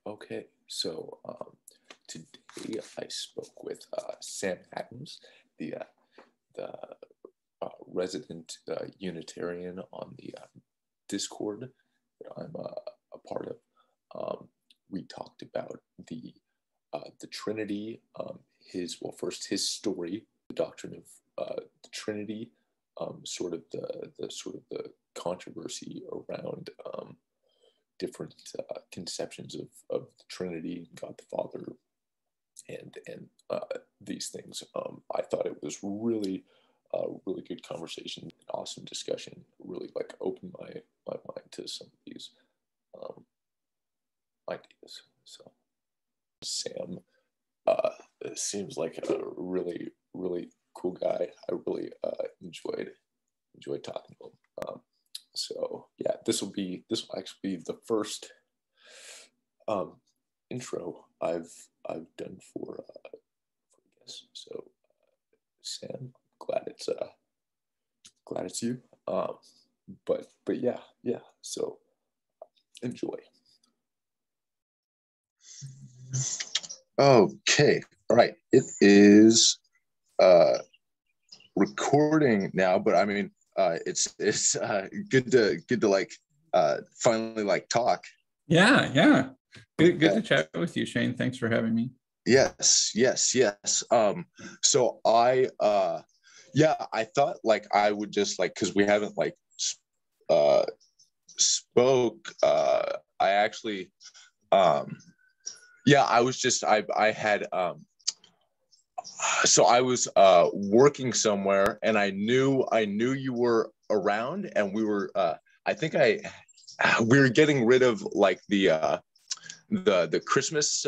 Okay, so today I spoke with Sam Adams, the resident Unitarian on the Discord that I'm a part of. We talked about the Trinity, first his story, the doctrine of the Trinity, sort of the controversy around different conceptions of the Trinity, God the Father, and these things. I thought it was really good conversation, an awesome discussion. Really like opened my mind to some of these ideas. So Sam seems like a really cool guy. I really enjoyed talking to him. So yeah, this will actually be the first intro I've done for guests. So Sam, glad it's you. But yeah. So enjoy. Okay, all right. It is recording now, but I mean, it's good to like finally like talk. Yeah. Good to chat with you, Shane. Thanks for having me. Yes. So I thought like I would just like, because we haven't like spoke. I actually I was just I had so I was working somewhere, and I knew you were around, and we were we were getting rid of like the Christmas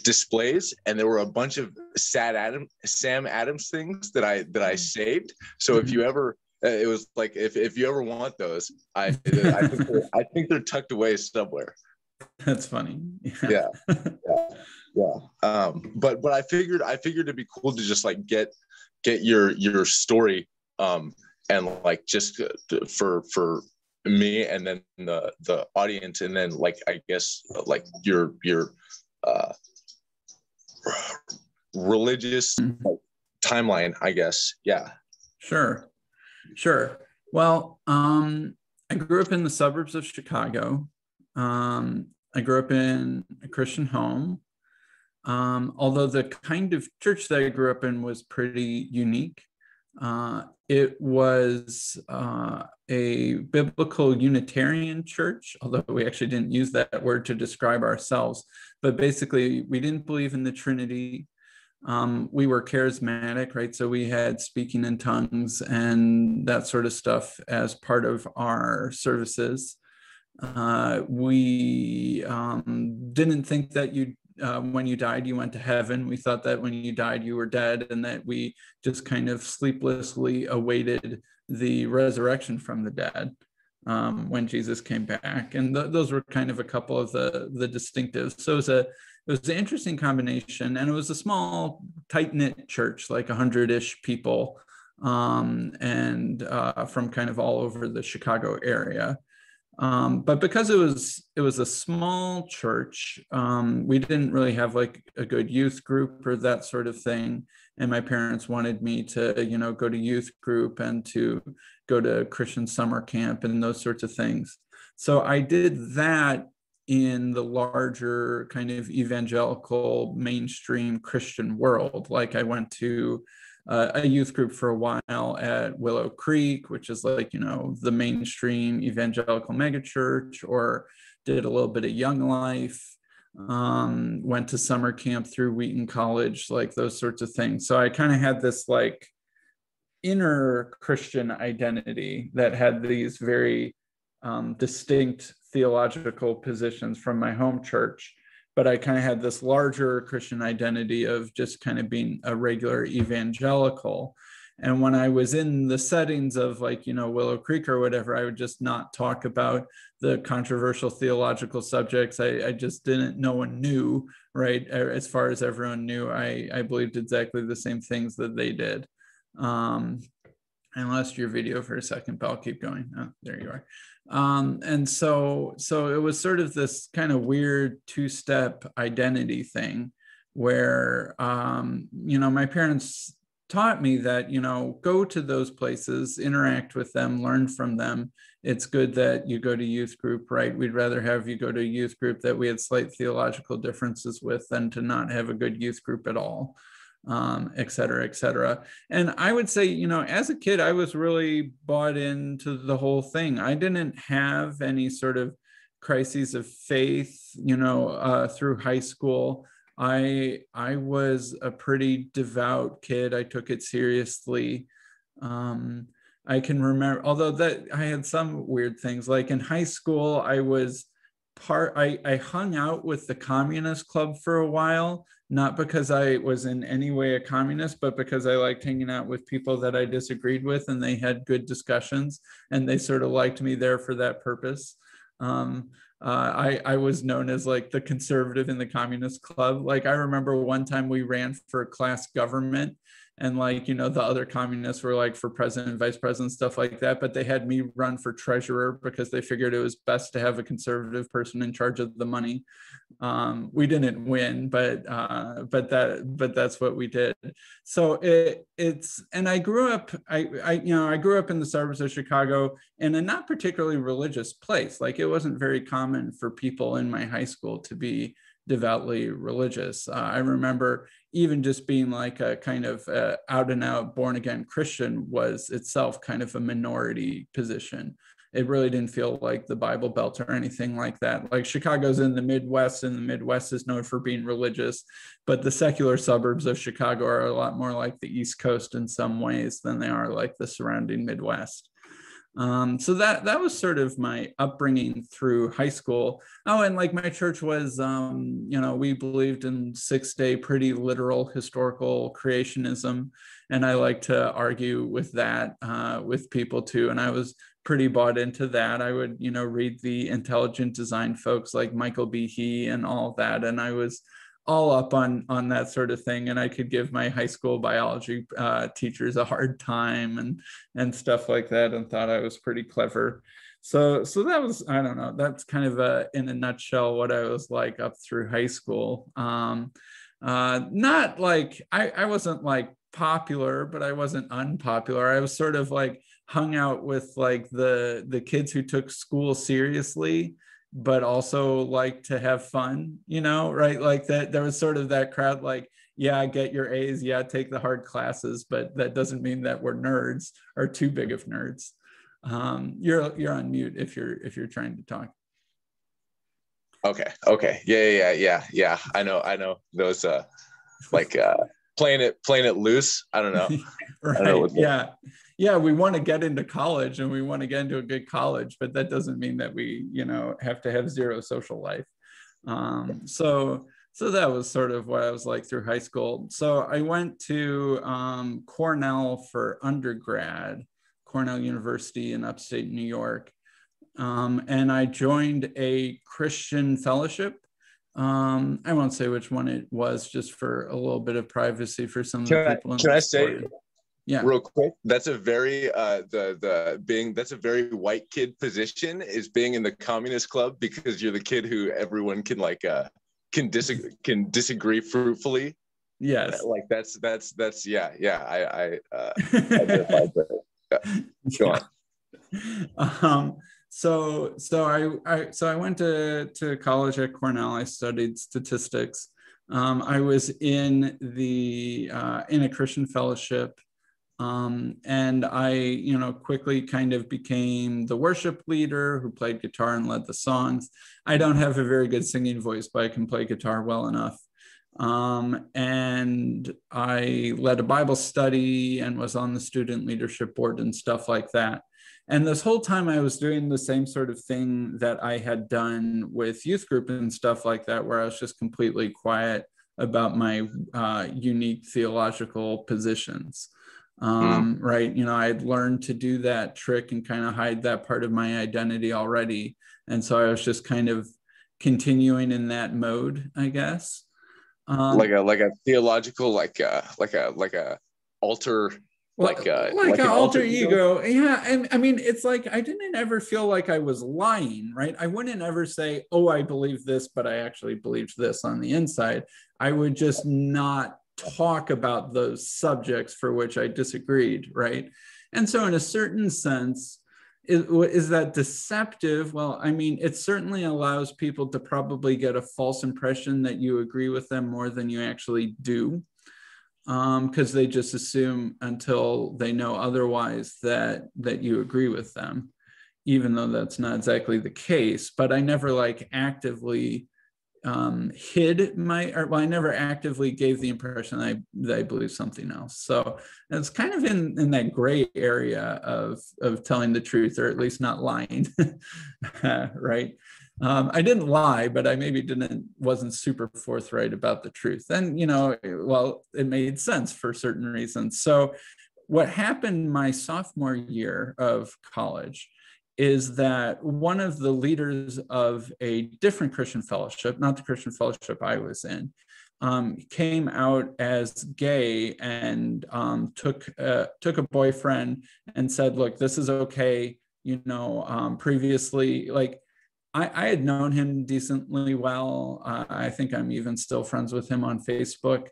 displays, and there were a bunch of Sam Adams things that I saved. So if you ever it was like if you ever want those, I think they're tucked away somewhere. That's funny. Yeah. But I figured it'd be cool to just like get your story, and like just for me, and then the audience, and then like I guess like your religious timeline, I guess. Yeah. Sure. Well, I grew up in the suburbs of Chicago. I grew up in a Christian home, although the kind of church that I grew up in was pretty unique. It was a biblical Unitarian church, although we actually didn't use that word to describe ourselves. But basically, we didn't believe in the Trinity. We were charismatic, right? So we had speaking in tongues and that sort of stuff as part of our services. We didn't think that when you died, you went to heaven. We thought that when you died, you were dead, and that we just kind of sleeplessly awaited the resurrection from the dead when Jesus came back. And those were kind of a couple of the distinctives. So it was an interesting combination, and it was a small, tight-knit church, like 100-ish people, and from kind of all over the Chicago area. But because it was a small church, we didn't really have like a good youth group or that sort of thing. And my parents wanted me to, go to youth group and to go to Christian summer camp and those sorts of things. So I did that in the larger kind of evangelical mainstream Christian world. Like I went to a youth group for a while at Willow Creek, which is like, the mainstream evangelical megachurch, or did a little bit of Young Life, went to summer camp through Wheaton College, like those sorts of things. So I kind of had this like inner Christian identity that had these very distinct theological positions from my home church. But I kind of had this larger Christian identity of just kind of being a regular evangelical. And when I was in the settings of like, Willow Creek or whatever, I would just not talk about the controversial theological subjects. I just didn't, no one knew, right? As far as everyone knew, I believed exactly the same things that they did. I lost your video for a second, but I'll keep going. Oh, there you are. And so it was sort of this kind of weird two-step identity thing where, my parents taught me that, go to those places, interact with them, learn from them. It's good that you go to youth group, right? We'd rather have you go to a youth group that we had slight theological differences with than to not have a good youth group at all, et cetera, et cetera. And I would say, as a kid, I was really bought into the whole thing. I didn't have any sort of crises of faith, through high school. I was a pretty devout kid. I took it seriously. I can remember, although that I had some weird things, like in high school, I hung out with the Communist Club for a while, not because I was in any way a communist, but because I liked hanging out with people that I disagreed with, and they had good discussions, and they sort of liked me there for that purpose. I was known as like the conservative in the Communist Club. Like I remember one time we ran for class government, and like, the other communists were like for president, vice president, stuff like that. But they had me run for treasurer because they figured it was best to have a conservative person in charge of the money. We didn't win, but that's what we did. So and I grew up, I grew up in the suburbs of Chicago in a not particularly religious place. Like it wasn't very common for people in my high school to be devoutly religious. I remember even just being like a kind of out and out born again Christian was itself kind of a minority position. It really didn't feel like the Bible Belt or anything like that. Like Chicago's in the Midwest, and the Midwest is known for being religious, but the secular suburbs of Chicago are a lot more like the East Coast in some ways than they are like the surrounding Midwest. So that was sort of my upbringing through high school. Oh, and like my church was, we believed in 6-day, pretty literal historical creationism, and I like to argue with that with people too. And I was pretty bought into that. I would, read the intelligent design folks like Michael Behe and all that, and I was all up on that sort of thing. And I could give my high school biology teachers a hard time and stuff like that, and thought I was pretty clever. So that was, I don't know, that's kind of in a nutshell what I was like up through high school. Not like, I wasn't like popular, but I wasn't unpopular. I was sort of like hung out with like the kids who took school seriously, but also like to have fun, right? Like that, there was sort of that crowd, like, yeah, get your A's, yeah, take the hard classes, but that doesn't mean that we're nerds or too big of nerds. You're on mute if you're trying to talk. Okay. Yeah. I know those like playing it loose. I don't know. Right. I don't know yeah, we want to get into college, and we want to get into a good college, but that doesn't mean that we, have to have zero social life. So that was sort of what I was like through high school. So I went to Cornell for undergrad, Cornell University in upstate New York. And I joined a Christian fellowship. I won't say which one it was, just for a little bit of privacy for some of the people. Can I say, yeah, real quick, that's a very that's a very white kid position, is being in the Communist Club, because you're the kid who everyone can like can disagree fruitfully. Yes, like that's yeah. I identified that. Yeah. Go on. So I went to college at Cornell. I studied statistics. I was in a Christian fellowship, and I quickly kind of became the worship leader who played guitar and led the songs. I don't have a very good singing voice, but I can play guitar well enough. And I led a Bible study and was on the student leadership board and stuff like that. And this whole time I was doing the same sort of thing that I had done with youth group and stuff like that, where I was just completely quiet about my unique theological positions. Right. I had learned to do that trick and kind of hide that part of my identity already. And so I was just kind of continuing in that mode, I guess. Like a theological, like a altar like an alter ego. Yeah. And I mean, it's like, I didn't ever feel like I was lying, right? I wouldn't ever say, oh, I believe this, but I actually believed this on the inside. I would just not talk about those subjects for which I disagreed, right? And so in a certain sense, is that deceptive? Well, I mean, it certainly allows people to probably get a false impression that you agree with them more than you actually do, because they just assume until they know otherwise that you agree with them, even though that's not exactly the case. But I never like actively hid my, or well, I never actively gave the impression that I believe something else. So it's kind of in that gray area of telling the truth, or at least not lying, right? I didn't lie, but I maybe wasn't super forthright about the truth. And, well, it made sense for certain reasons. So what happened my sophomore year of college is that one of the leaders of a different Christian fellowship, not the Christian fellowship I was in, came out as gay and took a boyfriend and said, look, this is okay. Previously, like, I had known him decently well. I think I'm even still friends with him on Facebook.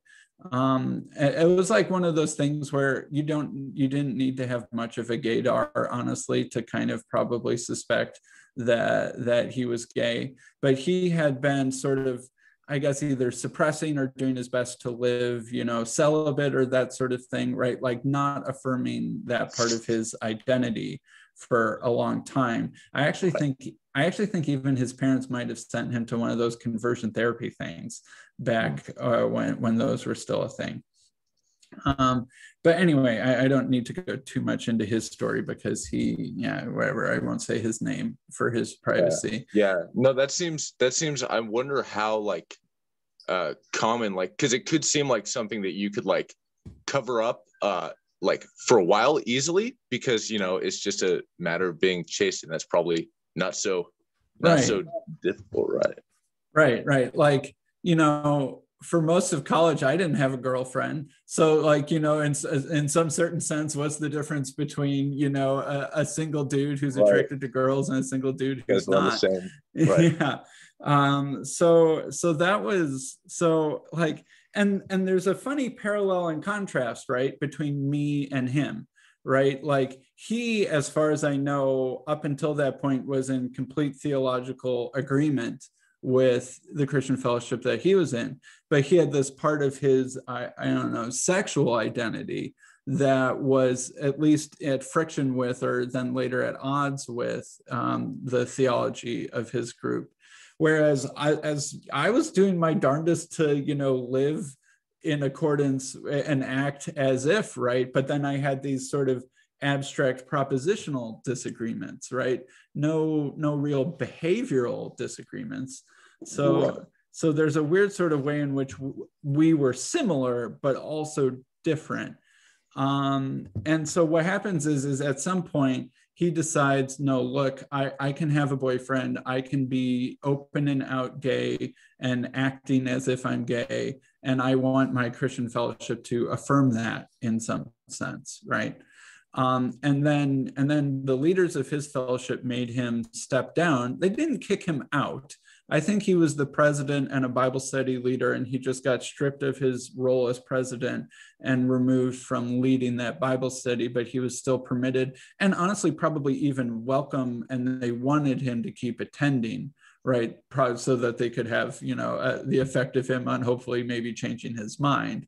It was like one of those things where you didn't need to have much of a gaydar, honestly, to kind of probably suspect that he was gay. But he had been sort of, I guess, either suppressing or doing his best to live, celibate or that sort of thing, right? Like not affirming that part of his identity for a long time. I actually think even his parents might have sent him to one of those conversion therapy things back when those were still a thing. But anyway, I don't need to go too much into his story because whatever, I won't say his name for his privacy. No, that seems, I wonder how like common, like, because it could seem like something that you could like cover up like for a while easily, because it's just a matter of being chaste, and that's probably not so difficult, right. Like, for most of college, I didn't have a girlfriend. So like, in some certain sense, what's the difference between, a single dude who's attracted to girls and a single dude who's not? Right. Yeah. So that was, so like, and there's a funny parallel and contrast, right, between me and him, right? Like he, as far as I know, up until that point was in complete theological agreement with the Christian fellowship that he was in, but he had this part of his, I don't know, sexual identity that was at least at friction with, or then later at odds with, the theology of his group. Whereas as I was doing my darndest to, live in accordance and act as if, right? But then I had these sort of abstract propositional disagreements, right? No real behavioral disagreements. So there's a weird sort of way in which we were similar, but also different. And so what happens is at some point he decides, no, look, I can have a boyfriend. I can be open and out gay and acting as if I'm gay. And I want my Christian fellowship to affirm that in some sense, right? And then the leaders of his fellowship made him step down. They didn't kick him out. I think he was the president and a Bible study leader, and he just got stripped of his role as president and removed from leading that Bible study, but he was still permitted and honestly probably even welcome, and they wanted him to keep attending, right? Probably so that they could have, the effect of him on hopefully maybe changing his mind.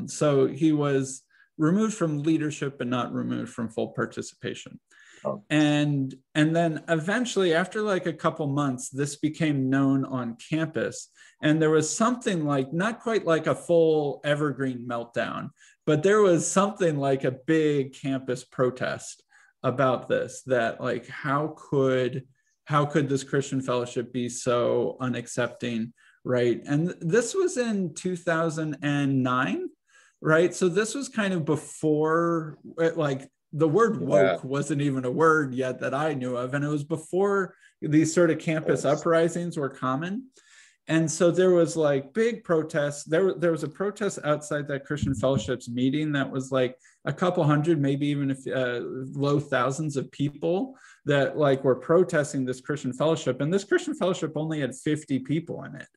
So he was removed from leadership but not removed from full participation. And then eventually, after like a couple months, this became known on campus. And there was something like, not quite like a full evergreen meltdown, but there was something like a big campus protest about this, that like, how could this Christian fellowship be so unaccepting, right? And this was in 2009, right? So this was kind of before, like, the word woke wasn't even a word yet that I knew of. And it was before these sort of campus uprisings were common. And so there was like big protests. There was a protest outside that Christian Fellowship's meeting that was like a couple hundred, maybe even if low thousands of people that like were protesting this Christian Fellowship. And this Christian Fellowship only had 50 people in it,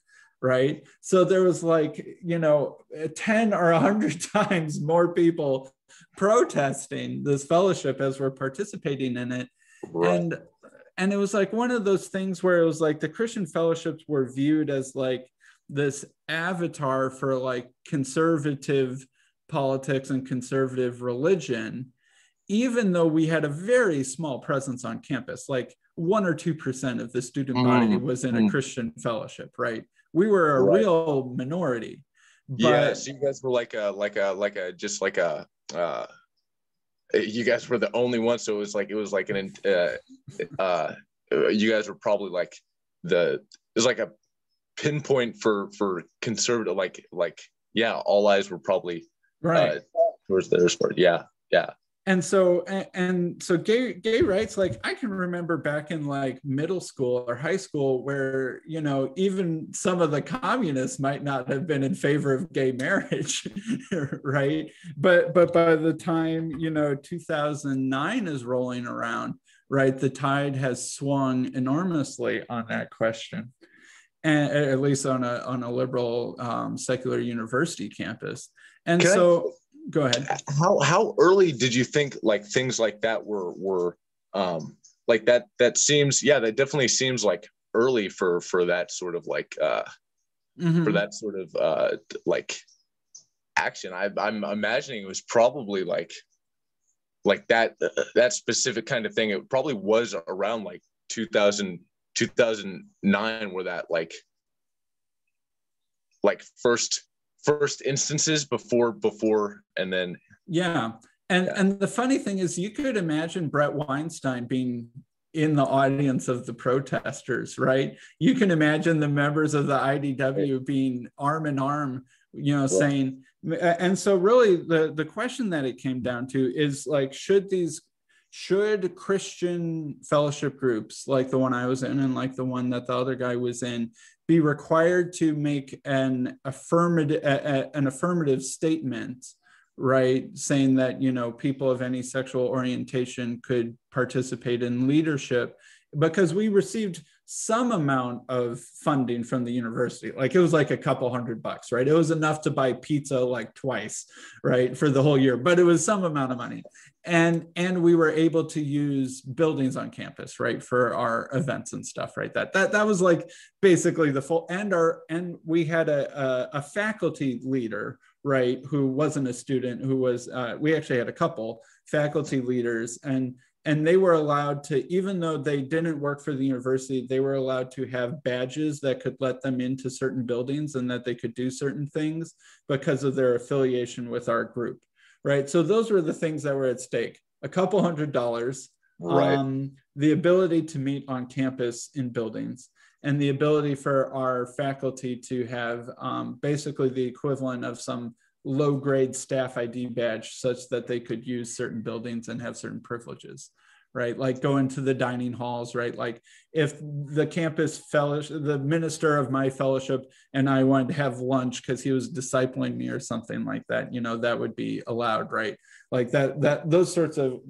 right? So there was like, 10 or 100 times more people protesting this fellowship as we're participating in it. Right. And it was like one of those things where it was like the Christian fellowships were viewed as like this avatar for like conservative politics and conservative religion, even though we had a very small presence on campus, like 1 or 2% of the student body was in a Christian fellowship, right? We were a real minority. But so you guys were you guys were the only ones. So you guys were probably like it was like a pinpoint for conservative, all eyes were probably towards their sport. Yeah. And so Gay writes, like, I can remember back in like middle school or high school where, even some of the communists might not have been in favor of gay marriage, right? But by the time, 2009 is rolling around, right, the tide has swung enormously on that question, and at least on a liberal secular university campus. And go ahead. How early did you think like things like that were like that? That seems, that definitely seems like early for that sort of like for that sort of like action. I'm imagining it was probably like that specific kind of thing. It probably was around like 2009 where that like first instances before and then and the funny thing is, you could imagine Brett Weinstein being in the audience of the protesters, right? You can imagine the members of the IDW being arm in arm, saying, and so really the question that it came down to is like, should Christian fellowship groups like the one I was in and like the one that the other guy was in be required to make an affirmative statement, right, saying that people of any sexual orientation could participate in leadership, because we received some amount of funding from the university. Like it was like a couple $100, right? It was enough to buy pizza like twice, right, for the whole year, but it was some amount of money. And we were able to use buildings on campus, right, for our events and stuff, right? That was like basically the full, and we had a faculty leader, right, who wasn't a student, who was, we actually had a couple faculty leaders, and they were allowed to, even though they didn't work for the university, they were allowed to have badges that could let them into certain buildings and that they could do certain things because of their affiliation with our group, right? So those were the things that were at stake. A couple $100, right. The ability to meet on campus in buildings, and the ability for our faculty to have basically the equivalent of some low-grade staff ID badge such that they could use certain buildings and have certain privileges, right? Like go into the dining halls, right? Like if the campus fellowship, the minister of my fellowship and I wanted to have lunch because he was discipling me or something like that, that would be allowed, right? Like those sorts of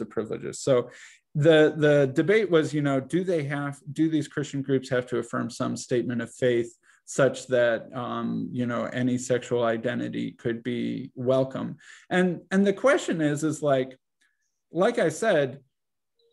privileges. So the debate was, do these Christian groups have to affirm some statement of faith such that any sexual identity could be welcome? And the question is like I said,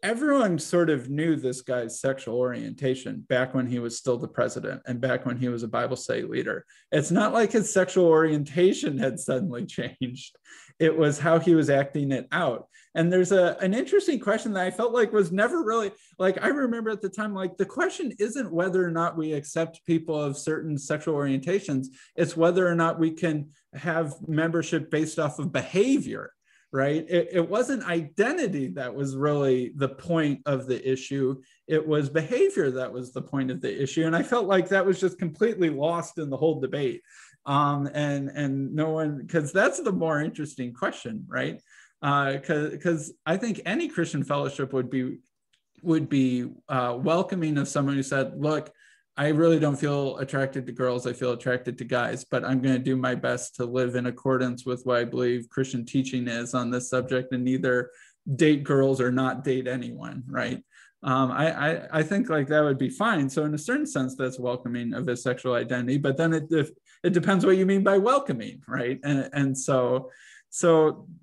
everyone sort of knew this guy's sexual orientation back when he was still the president and back when he was a Bible study leader. It's not like his sexual orientation had suddenly changed. It was how he was acting it out. And there's an interesting question that I felt like was never really, like, I remember at the time, like, the question isn't whether or not we accept people of certain sexual orientations. It's whether or not we can have membership based off of behavior, right? It wasn't identity that was really the point of the issue. It was behavior that was the point of the issue. And I felt like that was just completely lost in the whole debate. And no one, because that's the more interesting question, right? Because I think any Christian fellowship would be welcoming of someone who said, look, I really don't feel attracted to girls. I feel attracted to guys, but I'm going to do my best to live in accordance with what I believe Christian teaching is on this subject, and neither date girls or not date anyone, right? I think like that would be fine. So in a certain sense, that's welcoming of his sexual identity, but then it depends what you mean by welcoming, right? And so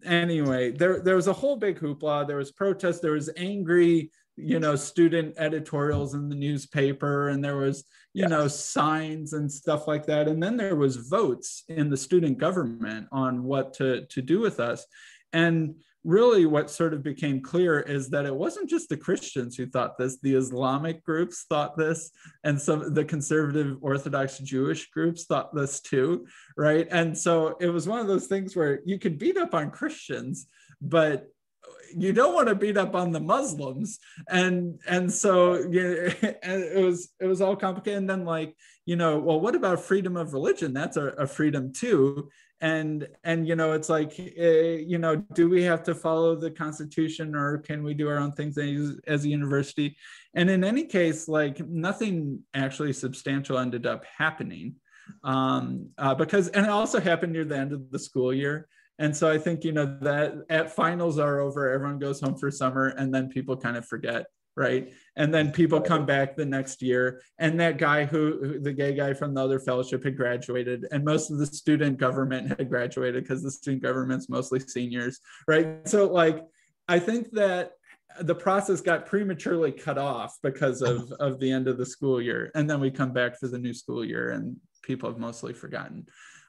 anyway, there was a whole big hoopla. There was protests. There was angry, student editorials in the newspaper, and there was, signs and stuff like that. And then there was votes in the student government on what to do with us. And really what sort of became clear is that it wasn't just the Christians who thought this. The Islamic groups thought this, and some of the conservative Orthodox Jewish groups thought this too, right? And so it was one of those things where you could beat up on Christians, but you don't want to beat up on the Muslims. And so it was all complicated. And then well, what about freedom of religion? That's a freedom too. And it's like, do we have to follow the Constitution, or can we do our own things as a university? And in any case, nothing actually substantial ended up happening, because it also happened near the end of the school year. And so I think, that at finals are over, everyone goes home for summer, and then people kind of forget, right? And then people come back the next year, and that guy the gay guy from the other fellowship had graduated, and most of the student government had graduated, because the student government's mostly seniors, right? So I think that the process got prematurely cut off because of the end of the school year. And then we come back for the new school year, and people have mostly forgotten.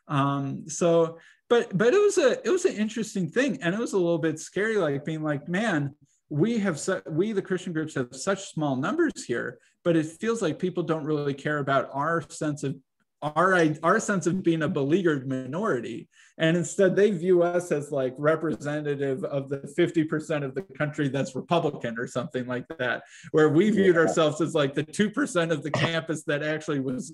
But it was an interesting thing, and it was a little bit scary, being man, we the Christian groups have such small numbers here, but it feels like people don't really care about our sense of being a beleaguered minority, and instead they view us as representative of the 50% of the country that's Republican or something like that, where we viewed ourselves as the 2% of the campus that actually was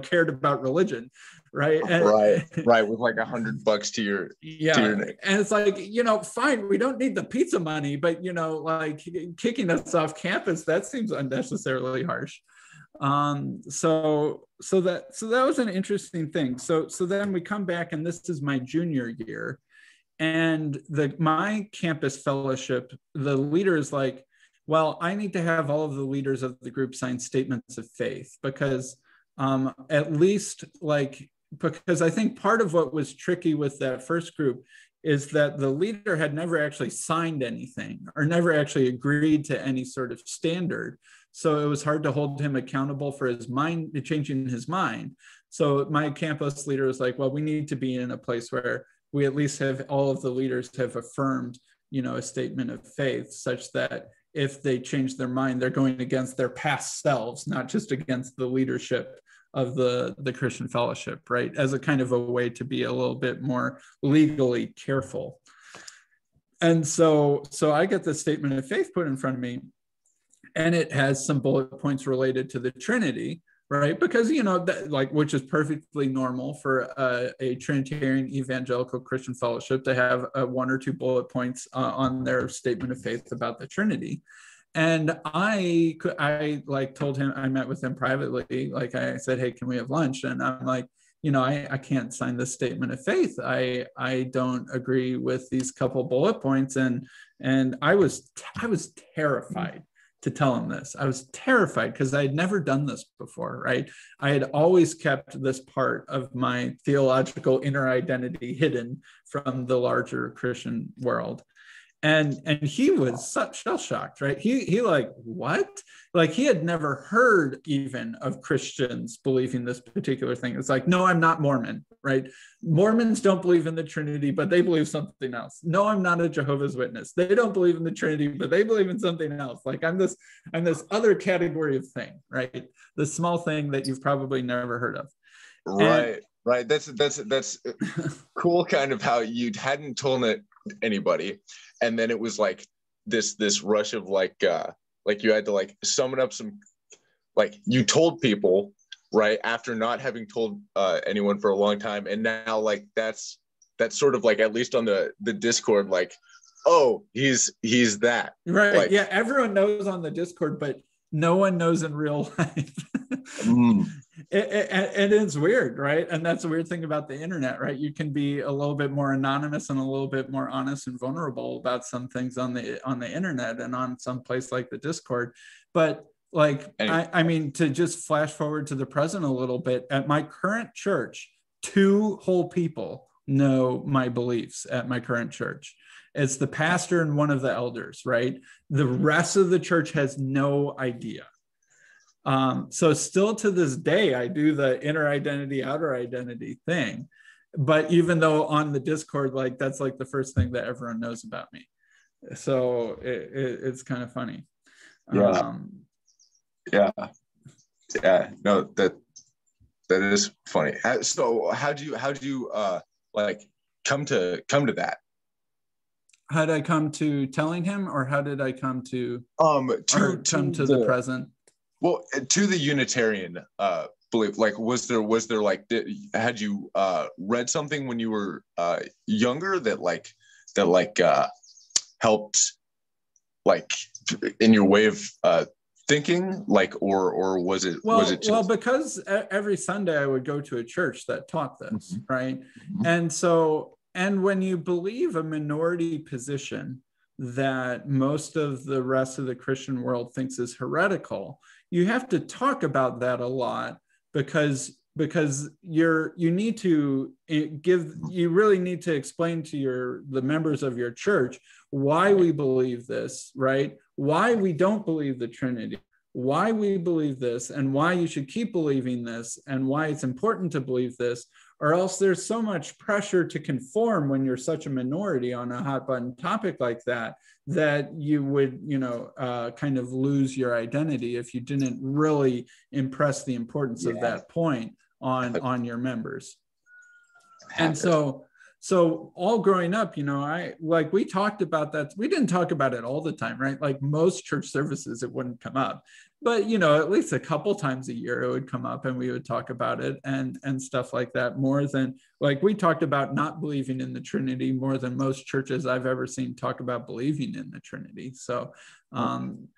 cared about religion, right? And, right with $100 to your name. And it's fine, we don't need the pizza money, but kicking us off campus, that seems unnecessarily harsh. So that was an interesting thing. So then we come back, and this is my junior year, and my campus fellowship, the leader is well, I need to have all of the leaders of the group sign statements of faith, because at least because I think part of what was tricky with that first group is that the leader had never actually signed anything, or never actually agreed to any sort of standard. So it was hard to hold him accountable for changing his mind. So my campus leader was well, we need to be in a place where we at least have all of the leaders have affirmed, a statement of faith, such that if they change their mind, they're going against their past selves, not just against the leadership of the Christian fellowship, right? As a kind of a way to be a little bit more legally careful. And so I get the statement of faith put in front of me, and it has some bullet points related to the Trinity, right? Because, which is perfectly normal for a Trinitarian evangelical Christian fellowship to have one or two bullet points on their statement of faith about the Trinity. And I told him, I met with him privately. I said, hey, can we have lunch? And I'm I can't sign this statement of faith. I don't agree with these couple bullet points. And I was terrified to tell him this. I was terrified because I had never done this before, right? I had always kept this part of my theological inner identity hidden from the larger Christian world. And he was shell-shocked, right? He what? He had never heard even of Christians believing this particular thing. It's no, I'm not Mormon, right? Mormons don't believe in the Trinity, but they believe something else. No, I'm not a Jehovah's Witness. They don't believe in the Trinity, but they believe in something else. I'm this other category of thing, right? The small thing that you've probably never heard of. Right. Right. That's cool, kind of how you hadn't told anybody, and then it was this rush of you had to summon up some, you told people, right, after not having told anyone for a long time, and now that's sort of at least on the Discord, oh, he's that, right? Yeah, everyone knows on the Discord, but no one knows in real life. Mm. And it's weird, right? And that's the weird thing about the internet, right? You can be a little bit more anonymous and a little bit more honest and vulnerable about some things on the internet and on some place like the Discord. But like, Anyway. I mean, to just flash forward to the present a little bit, at my current church, 2 whole people know my beliefs at my current church. It's the pastor and one of the elders, right? The rest of the church has no idea. So still to this day, I do the inner identity, outer identity thing. But even though on the Discord, like that's like the first thing that everyone knows about me. So it's kind of funny. Yeah. No, that is funny. So how do you like come to that? How did I come to telling him, or how did I come to the present? Well, to the Unitarian belief, like was there like, had you read something when you were younger that helped like in your way of thinking, like, or was it just... because every Sunday I would go to a church that taught this, right? And when you believe a minority position that most of the rest of the Christian world thinks is heretical, you have to talk about that a lot, because you really need to explain to the members of your church why we believe this, right? Why we don't believe the Trinity, why we believe this, and why you should keep believing this, and why it's important to believe this, or else there's so much pressure to conform when you're such a minority on a hot button topic like that you would, kind of lose your identity if you didn't really impress the importance of that point on your members. And so all growing up, we talked about that. We didn't talk about it all the time, right? Like most church services, it wouldn't come up, but at least a couple times a year it would come up, and we would talk about it and stuff like that, more than, like, we talked about not believing in the Trinity more than most churches I've ever seen talk about believing in the Trinity. So and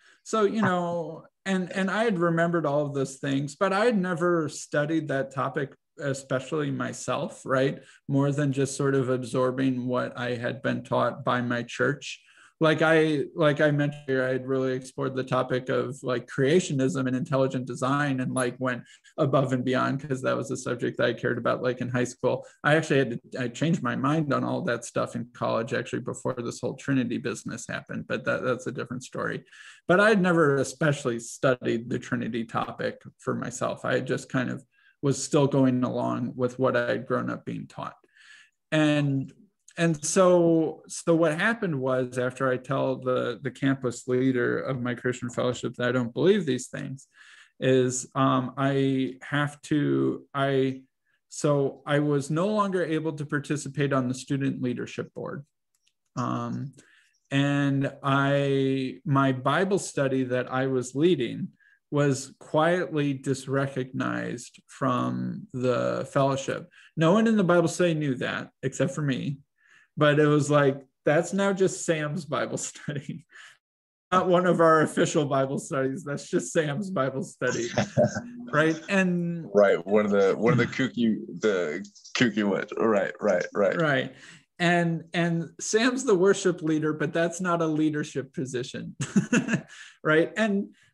I had remembered all of those things, but I had never studied that topic, especially myself, right? More than just sort of absorbing what I had been taught by my church. Like I mentioned here, I had really explored the topic of like creationism and intelligent design, and like went above and beyond, because that was a subject that I cared about, like in high school. I changed my mind on all that stuff in college, actually, before this whole Trinity business happened, but that's a different story. But I had never especially studied the Trinity topic for myself. I just kind of was still going along with what I had grown up being taught. And so what happened was, after I tell the campus leader of my Christian fellowship that I don't believe these things, is I was no longer able to participate on the student leadership board. And my Bible study that I was leading was quietly disrecognized from the fellowship. No one in the Bible study knew that, except for me. But it was like, that's now just Sam's Bible study. Not one of our official Bible studies. That's just Sam's Bible study. Right. And right. One of the kooky ones. Right. And Sam's the worship leader, but that's not a leadership position. Right.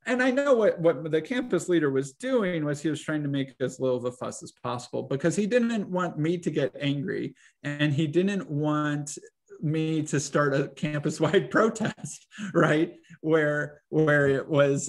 And I know what the campus leader was doing was he was trying to make as little of a fuss as possible, because he didn't want me to get angry, and he didn't want me to start a campus-wide protest, right? Where it was,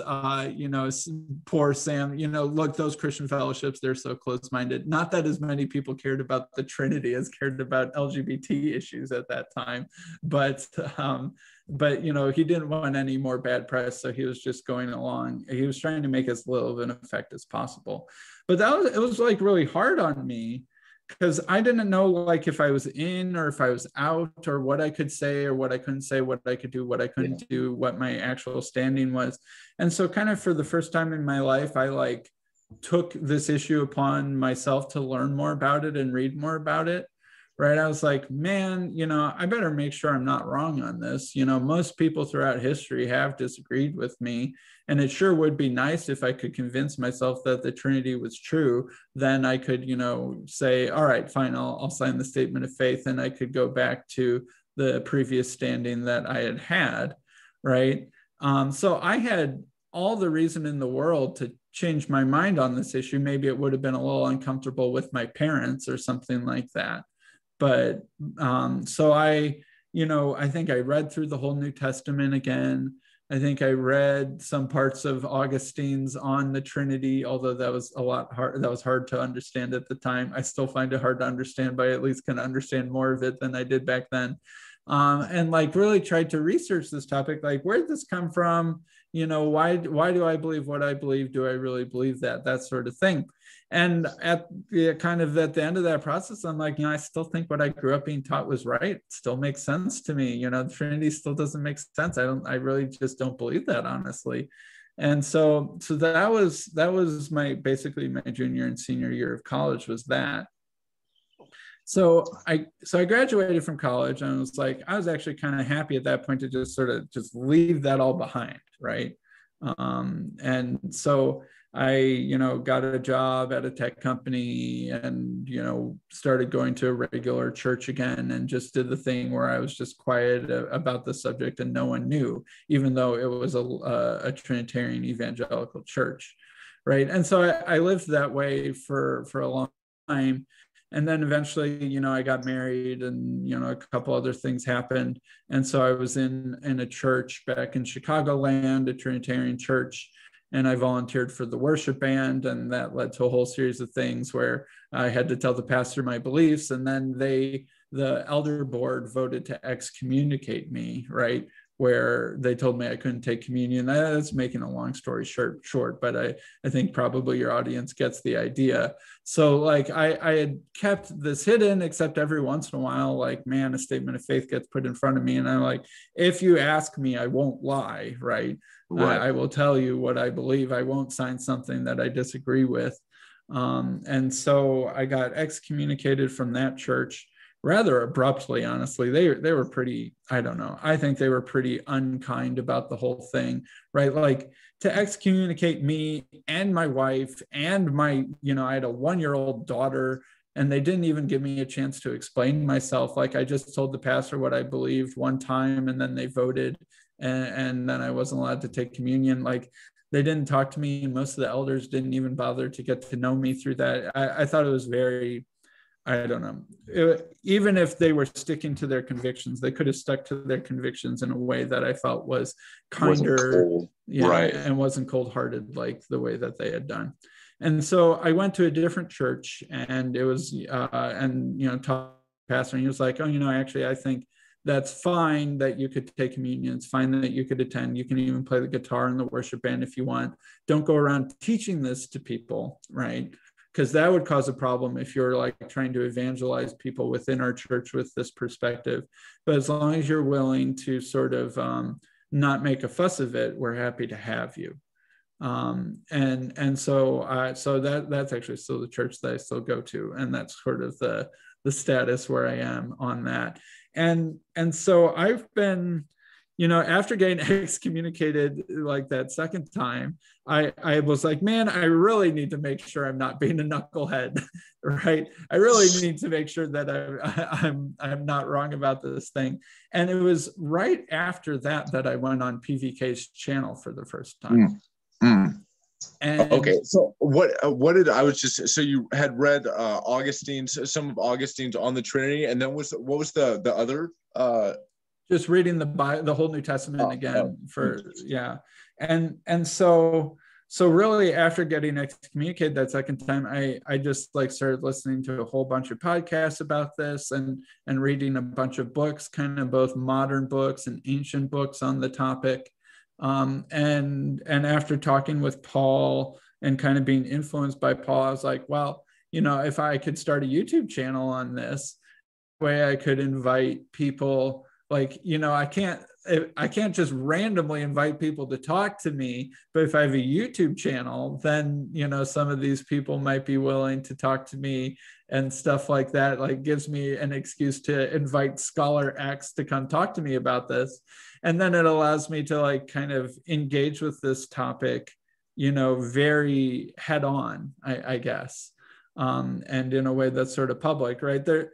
poor Sam, look, those Christian fellowships, they're so close-minded. Not that as many people cared about the Trinity as cared about LGBT issues at that time, but he didn't want any more bad press, so he was just going along. He was trying to make as little of an effect as possible. But it was like really hard on me, because I didn't know, like, if I was in or if I was out, or what I could say or what I couldn't say, what I could do, what I couldn't do, what my actual standing was. And so kind of for the first time in my life, I took this issue upon myself to learn more about it and read more about it. right? I was like, man, I better make sure I'm not wrong on this. Most people throughout history have disagreed with me, and it sure would be nice if I could convince myself that the Trinity was true. Then I could, say, all right, fine, I'll sign the statement of faith, and I could go back to the previous standing that I had, right? So I had all the reason in the world to change my mind on this issue. Maybe it would have been a little uncomfortable with my parents or something like that. But so I think I read through the whole New Testament again. I think I read some parts of Augustine's on the Trinity, although that was a lot hard. That was hard to understand at the time. I still find it hard to understand, but I at least can understand more of it than I did back then. And like really tried to research this topic, like where did this come from? Why do I believe what I believe? Do I really believe that sort of thing? And at the end of that process, I'm like, I still think what I grew up being taught was right. It still makes sense to me. The Trinity still doesn't make sense. I really just don't believe that, honestly. And so that was basically my junior and senior year of college was that. So I graduated from college, and I was actually kind of happy at that point to just sort of just leave that all behind, right? And so I, got a job at a tech company and, started going to a regular church again, and just did the thing where I was just quiet about the subject and no one knew, even though it was a Trinitarian evangelical church, right? And so I lived that way for a long time. And then eventually, I got married, and, a couple other things happened. And so I was in a church back in Chicagoland, a Trinitarian church, and I volunteered for the worship band. And that led to a whole series of things where I had to tell the pastor my beliefs. And then the elder board voted to excommunicate me, right? Where they told me I couldn't take communion. That's making a long story short, but I think probably your audience gets the idea. So I had kept this hidden, except every once in a while, a statement of faith gets put in front of me. And I'm like, if you ask me, I won't lie, right? I will tell you what I believe. I won't sign something that I disagree with. And so I got excommunicated from that church rather abruptly, honestly. They were pretty, I don't know, I think they were pretty unkind about the whole thing, right? Like to excommunicate me and my wife and my, I had a 1-year-old daughter, and they didn't even give me a chance to explain myself. Like I just told the pastor what I believed one time, and then they voted, and then I wasn't allowed to take communion. Like they didn't talk to me, and most of the elders didn't even bother to get to know me through that. I thought it was very, I don't know. Even if they were sticking to their convictions, they could have stuck to their convictions in a way that I felt was kinder, right, and wasn't cold-hearted like the way that they had done. And so I went to a different church, and it was, talked to the pastor, and he was like, oh, actually, I think that's fine that you could take communion. It's fine that you could attend. You can even play the guitar in the worship band if you want. Don't go around teaching this to people, right? Because that would cause a problem if you're trying to evangelize people within our church with this perspective. But as long as you're willing to sort of not make a fuss of it, we're happy to have you. So that's actually still the church that I still go to, and that's sort of the status where I am on that. And so I've been, after getting excommunicated that second time, I was like, man, I really need to make sure I'm not being a knucklehead, right? I really need to make sure that I'm not wrong about this thing. And it was right after that I went on PVK's channel for the first time. And okay, so what did I was just, so you had read some of Augustine's on the Trinity, and then what was the other just reading the whole New Testament again and so really after getting excommunicated that second time, I just started listening to a whole bunch of podcasts about this and reading a bunch of books, kind of both modern books and ancient books on the topic. And after talking with Paul and kind of being influenced by Paul, I was like, well, if I could start a YouTube channel on this way, I could invite people. I can't, I can't just randomly invite people to talk to me. But if I have a YouTube channel, then, you know, some of these people might be willing to talk to me and stuff like that. Like gives me an excuse to invite Scholar X to come talk to me about this. And then it allows me to like kind of engage with this topic, you know, very head on, I guess. And in a way that's sort of public, right? There,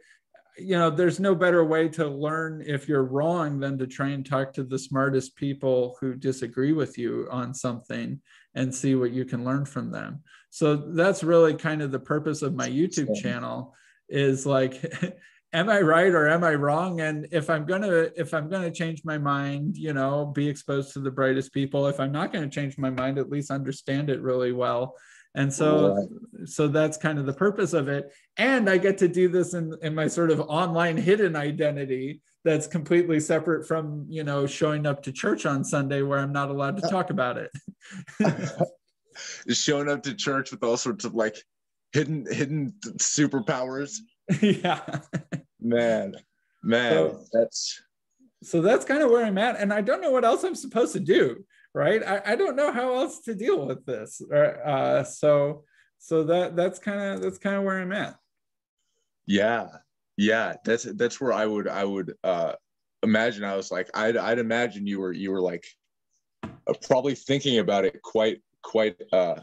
you know, there's no better way to learn if you're wrong than to try and talk to the smartest people who disagree with you on something and see what you can learn from them. So that's really kind of the purpose of my YouTube channel, is like, am I right or am I wrong? And if I'm gonna change my mind, you know, be exposed to the brightest people. If I'm not going to change my mind, at least understand it really well. And so that's kind of the purpose of it. And I get to do this in my sort of online hidden identity that's completely separate from, you know, showing up to church on Sunday where I'm not allowed to talk about it. Showing up to church with all sorts of like hidden superpowers. Yeah. Man, so that's kind of where I'm at. And I don't know what else I'm supposed to do. Right. I don't know how else to deal with this. So that's kind of where I'm at. Yeah. That's where I would imagine. I was like, I'd imagine you were like probably thinking about it quite a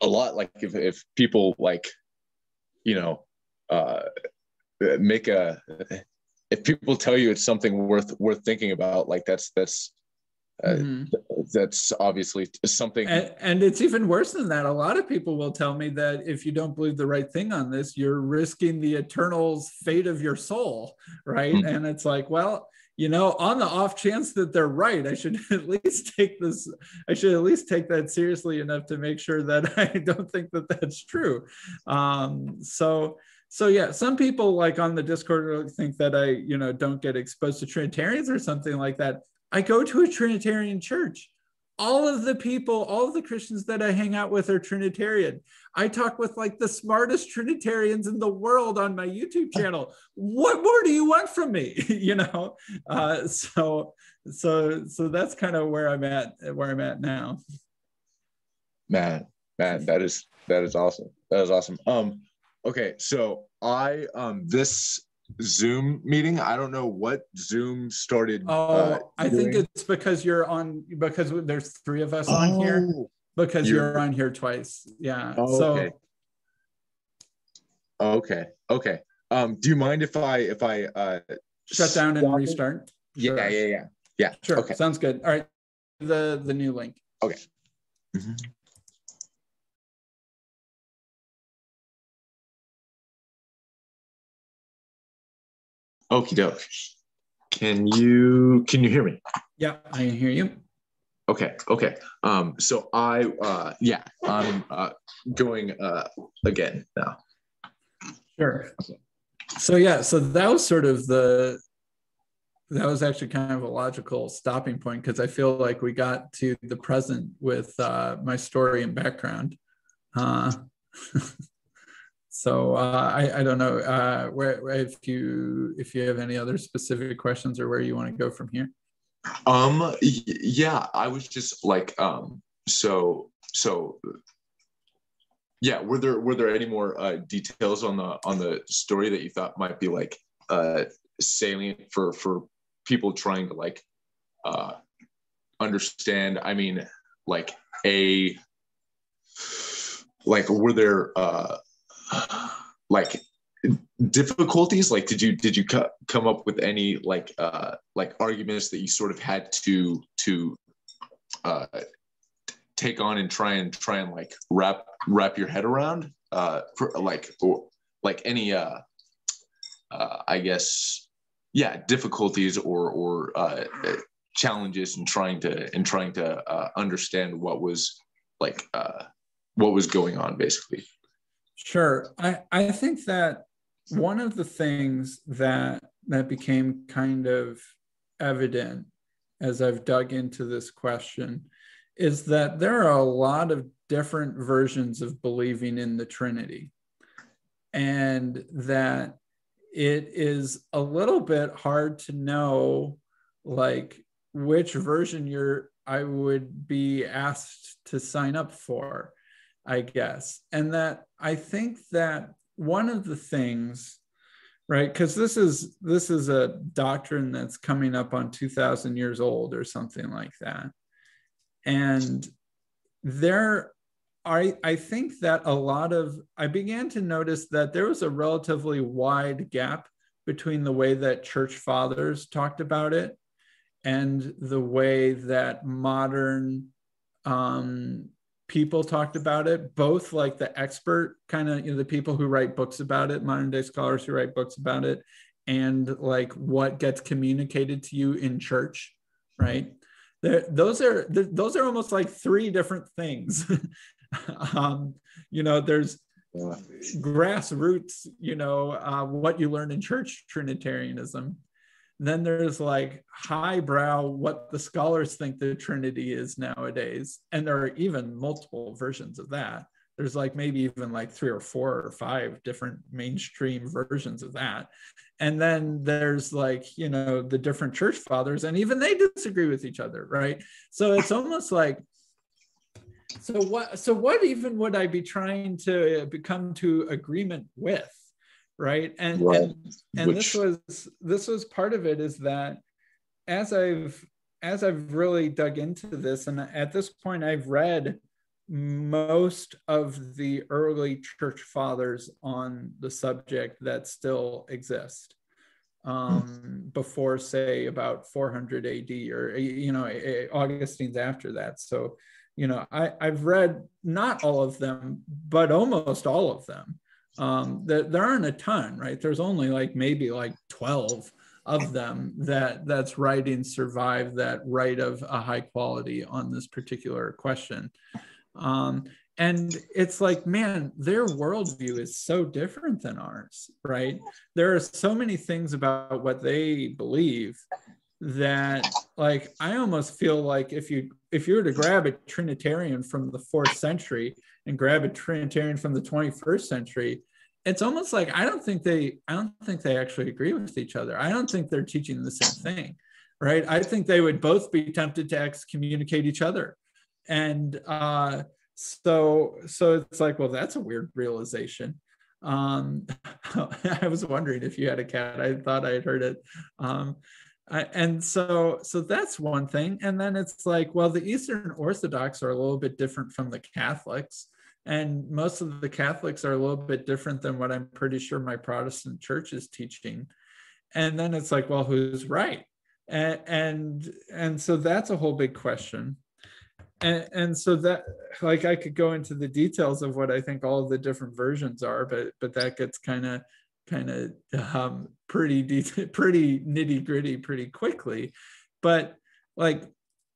lot. Like if people like, you know, if people tell you it's something worth thinking about, like that's obviously something. And it's even worse than that. A lot of people will tell me that if you don't believe the right thing on this, you're risking the eternal fate of your soul, right? Mm-hmm. And it's like, well, you know, on the off chance that they're right, I should at least take that seriously enough to make sure that I don't think that that's true. So yeah, some people like on the Discord think that I, you know, don't get exposed to Trinitarians or something like that. I go to a Trinitarian church. All of the Christians that I hang out with are Trinitarian. I talk with like the smartest Trinitarians in the world on my YouTube channel. What more do you want from me? You know, so that's kind of where I'm at now. Man, that is awesome. That is awesome. Okay, so this Zoom meeting, I don't know what Zoom started. I think it's because there's 3 of us on here, because you're on here twice. Yeah. Okay. Do you mind if I shut down and restart? Sure. Yeah. Sure. Okay. Sounds good. All right. The new link. Okay. Mm-hmm. Okie doke. Can you hear me? Yeah, I can hear you. Okay. So I'm going again now. Sure. So that was sort of that was actually kind of a logical stopping point, because I feel like we got to the present with my story and background. So I don't know where if you have any other specific questions or where you want to go from here. Yeah, I was just like yeah, were there any more details on the story that you thought might be like salient for people trying to like understand? I mean, like were there like difficulties? Like did you come up with any like arguments that you sort of had to take on and try and like wrap your head around for like any I guess difficulties or challenges in trying to understand what was going on, basically? Sure. I think that one of the things that became kind of evident as I've dug into this question is that there are a lot of different versions of believing in the Trinity, and that it is a little bit hard to know like which version I would be asked to sign up for, I guess. And that I think that one of the things, right, because this is a doctrine that's coming up on 2,000 years old or something like that. And I think that I began to notice that there was a relatively wide gap between the way that church fathers talked about it and the way that modern people talked about it, both like the expert kind of, the people who write books about it, modern day scholars who write books about it, and like what gets communicated to you in church, right? Those are almost like three different things. There's grassroots, what you learn in church Trinitarianism. Then there's like highbrow, what the scholars think the Trinity is nowadays. And there are even multiple versions of that. There's like maybe even like 3 or 4 or 5 different mainstream versions of that. And then there's like, the different church fathers, and even they disagree with each other, right? So it's almost like, so what even would I be trying to come to agreement with? Right. And this was part of it, is that as I've really dug into this, and at this point I've read most of the early church fathers on the subject that still exist before, say, about 400 AD, or Augustine's after that. So I've read not all of them, but almost all of them. There aren't a ton, right? There's only like maybe like 12 of them that's writings survive that write of a high quality on this particular question. And it's like, man, their worldview is so different than ours, right? There are so many things about what they believe that, like, I almost feel like if you were to grab a Trinitarian from the 4th century and grab a Trinitarian from the 21st century, it's almost like I don't think they actually agree with each other. I don't think they're teaching the same thing, right? I think they would both be tempted to excommunicate each other. And so it's like, well, that's a weird realization. I was wondering if you had a cat. I thought I had heard it. And so that's one thing. And then it's like, well, the Eastern Orthodox are a little bit different from the Catholics. And most of the Catholics are a little bit different than what I'm pretty sure my Protestant church is teaching. And then it's like, well, who's right? And so that's a whole big question. And so that, like, I could go into the details of what I think all of the different versions are, but that gets kind of pretty nitty gritty pretty quickly. But like,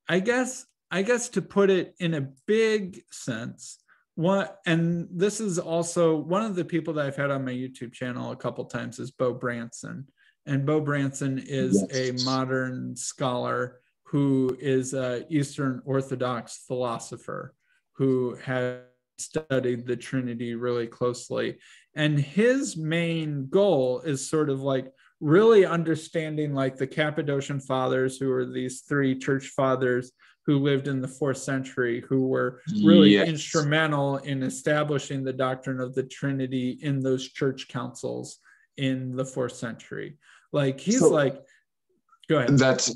I guess to put it in a big sense, and this is also one of the people that I've had on my YouTube channel a couple times is Bo Branson. And Bo Branson is a modern scholar who is an Eastern Orthodox philosopher who has studied the Trinity really closely. And his main goal is sort of like really understanding like the Cappadocian fathers, who are these 3 church fathers who lived in the 4th century, who were really instrumental in establishing the doctrine of the Trinity in those church councils in the 4th century. Like, he's go ahead. That's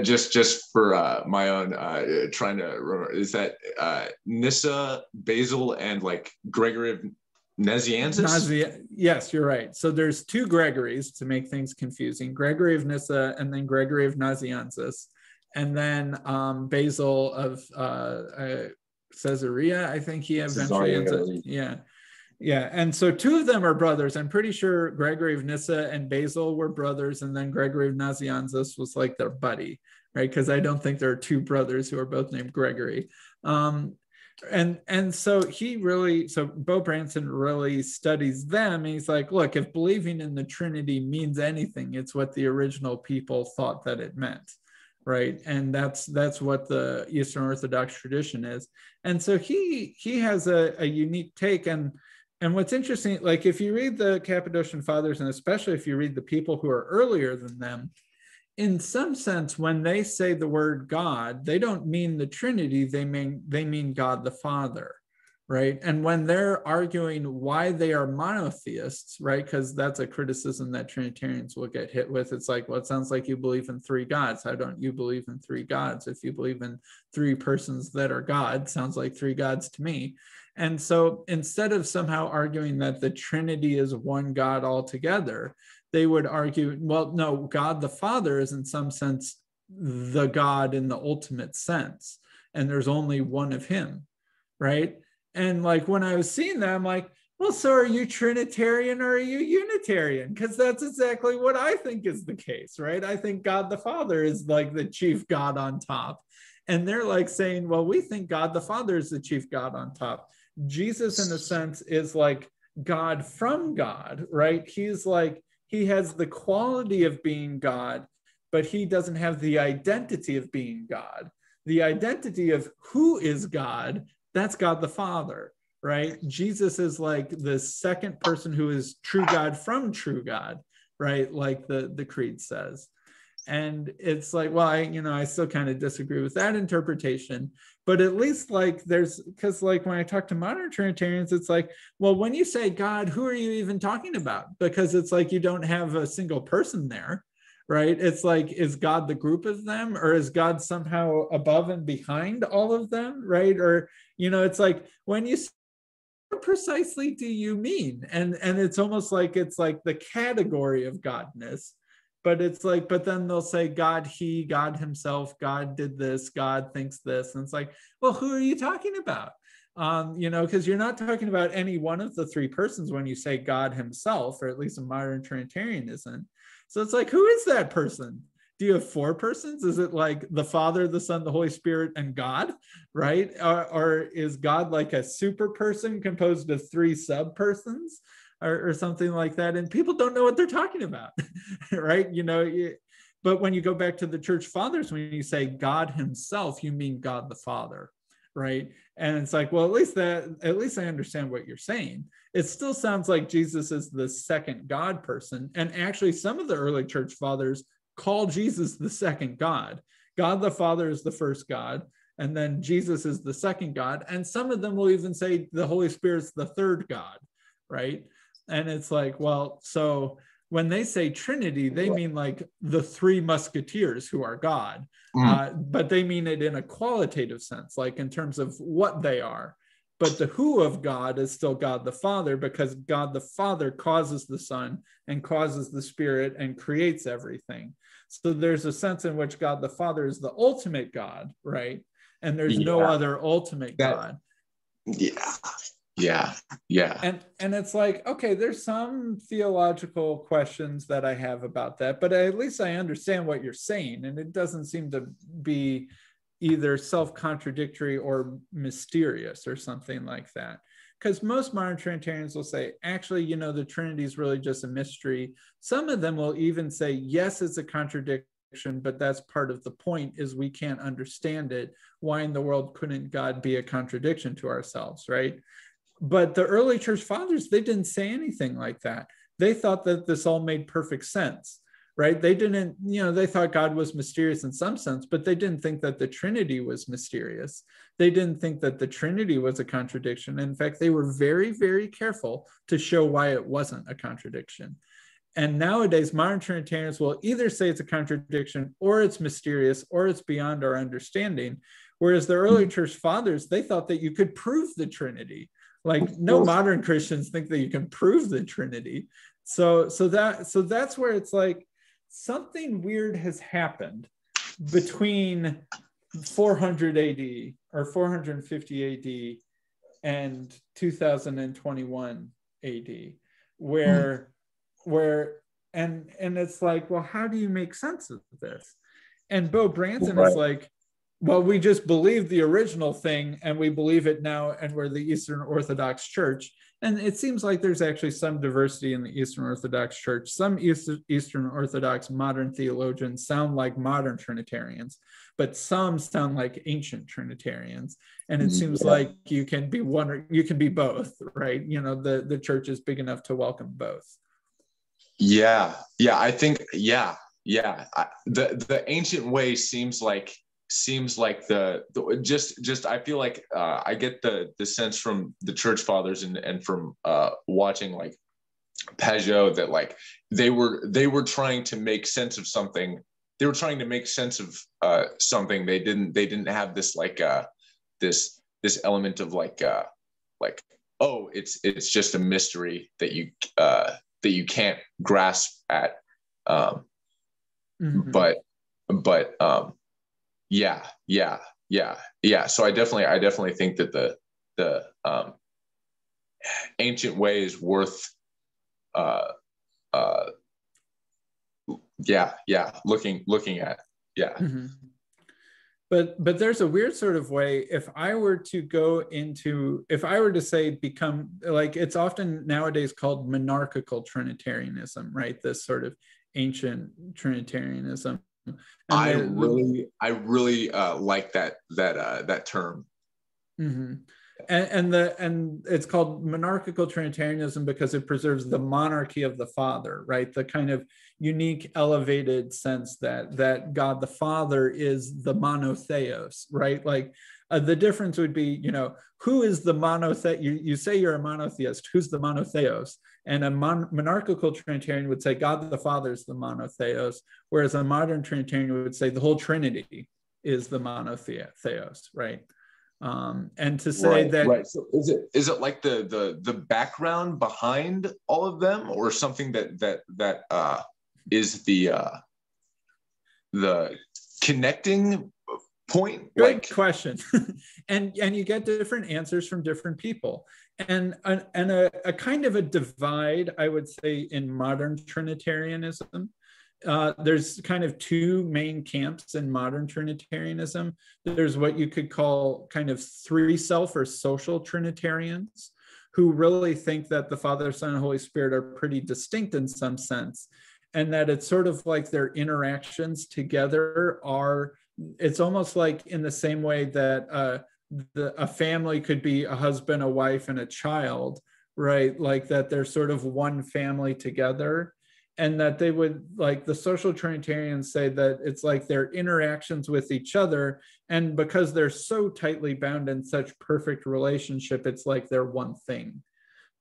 just for my own trying to remember. Is that Nyssa, Basil, and like Gregory of Nazianzus? Yes, you're right. So there's 2 Gregories to make things confusing: Gregory of Nyssa and then Gregory of Nazianzus, and then Basil of Caesarea. I think he eventually ends up. Yeah. And so 2 of them are brothers. I'm pretty sure Gregory of Nyssa and Basil were brothers, and then Gregory of Nazianzus was like their buddy, right? Because I don't think there are 2 brothers who are both named Gregory. And so Bo Branson really studies them. And he's like, look, if believing in the Trinity means anything, it's what the original people thought that it meant, right? And that's what the Eastern Orthodox tradition is. And so he has a unique take. And what's interesting, like if you read the Cappadocian Fathers, and especially if you read the people who are earlier than them, in some sense, when they say the word God, they don't mean the Trinity, they mean God the Father, right? And when they're arguing why they are monotheists, right? Because that's a criticism that Trinitarians will get hit with. It's like, well, it sounds like you believe in three gods. How don't you believe in three gods? If you believe in three persons that are God, sounds like three gods to me. And so instead of somehow arguing that the Trinity is one God altogether, they would argue, well, no, God the Father is in some sense the God in the ultimate sense, and there's only one of him, right? And like when I was seeing that, I'm like, well, so are you Trinitarian or are you Unitarian? Because that's exactly what I think is the case, right? I think God the Father is like the chief God on top. And they're like saying, well, we think God the Father is the chief God on top. Jesus, in a sense, is like God from God, right? He's like, he has the quality of being God, but he doesn't have the identity of being God. The identity of who is God, that's God the Father, right? Jesus is like the second person who is true God from true God, right? Like the creed says. And it's like, well, I still kind of disagree with that interpretation, but at least like because like when I talk to modern Trinitarians, it's like, well, when you say God, who are you even talking about? Because it's like you don't have a single person there, right? It's like, is God the group of them, or is God somehow above and behind all of them, right? Or, it's like when you what precisely do you mean? And it's almost like it's like the category of godness. But it's like, but then they'll say God, he, God himself, God did this, God thinks this. And it's like, well, who are you talking about? Because you're not talking about any one of the three persons when you say God himself, or at least a modern Trinitarian isn't. So it's like, who is that person? Do you have four persons? Is it like the Father, the Son, the Holy Spirit, and God, right? Or is God like a super person composed of three sub-persons? Or something like that, and people don't know what they're talking about, right? But when you go back to the church fathers, when you say God himself, you mean God the Father, right? And it's like, well, at least I understand what you're saying. It still sounds like Jesus is the second God person, and actually some of the early church fathers call Jesus the second God. God the Father is the first God, and then Jesus is the second God, and some of them will even say the Holy Spirit's the third God, right? And it's like, well, so when they say Trinity, they mean like the three musketeers who are God, but they mean it in a qualitative sense, like in terms of what they are. But the who of God is still God the Father, because God the Father causes the Son and causes the Spirit and creates everything. So there's a sense in which God the Father is the ultimate God, right? And there's no other ultimate God. Yeah. And it's like, okay, there's some theological questions that I have about that, but at least I understand what you're saying, and it doesn't seem to be either self-contradictory or mysterious or something like that. Because most modern Trinitarians will say, actually, the Trinity is really just a mystery. Some of them will even say, yes, it's a contradiction, but that's part of the point, is we can't understand it. Why in the world couldn't God be a contradiction to ourselves, right? But the early church fathers, they didn't say anything like that. They thought that this all made perfect sense, right? They didn't, they thought God was mysterious in some sense, but they didn't think that the Trinity was mysterious. They didn't think that the Trinity was a contradiction. In fact, they were very, very careful to show why it wasn't a contradiction. And nowadays, modern Trinitarians will either say it's a contradiction, or it's mysterious, or it's beyond our understanding. Whereas the early church fathers, they thought that you could prove the Trinity. Like, no modern Christians think that you can prove the Trinity. So that's where it's like something weird has happened between 400 AD or 450 AD and 2021 AD, where it's like, well, how do you make sense of this? And Bo Branson is like, well, we just believe the original thing and we believe it now, and we're the Eastern Orthodox Church. And it seems like there's actually some diversity in the Eastern Orthodox Church. Some Eastern Orthodox modern theologians sound like modern Trinitarians, but some sound like ancient Trinitarians. And it seems like you can be one, or you can be both, right? The church is big enough to welcome both. I think, yeah. The ancient way seems like the just I feel like I get the sense from the church fathers and from watching like Pajot that like they were trying to make sense of something. They were trying to make sense of something. They didn't have this like this element of like oh, it's just a mystery that you can't grasp at. But yeah. So I definitely think that the ancient way is worth looking at. Yeah. Mm-hmm. But there's a weird sort of way, if I were to say become, like, it's often nowadays called monarchical Trinitarianism, right? This sort of ancient Trinitarianism. And I really like that term. Mm-hmm. And it's called monarchical Trinitarianism because it preserves the monarchy of the Father, right? The kind of unique, elevated sense that God the Father is the monotheos, right? Like the difference would be, who is the monotheos? You say you're a monotheist. Who's the monotheos? And a monarchical Trinitarian would say God the Father is the monotheos, whereas a modern Trinitarian would say the whole Trinity is the monotheos, right? And to say that, right. So is it like the background behind all of them, or something that is the connecting point? Good question. and you get different answers from different people, and a kind of a divide, I would say, in modern Trinitarianism. There's kind of two main camps in modern Trinitarianism. There's what you could call kind of three self or social Trinitarians, who really think that the Father, Son, and Holy Spirit are pretty distinct in some sense, and that it's sort of like their interactions together it's almost like in the same way that a family could be a husband, a wife, and a child, right? Like that they're sort of one family together. And that they would, like the social Trinitarians say, that it's like their interactions with each other. And because they're so tightly bound in such perfect relationship, it's like they're one thing.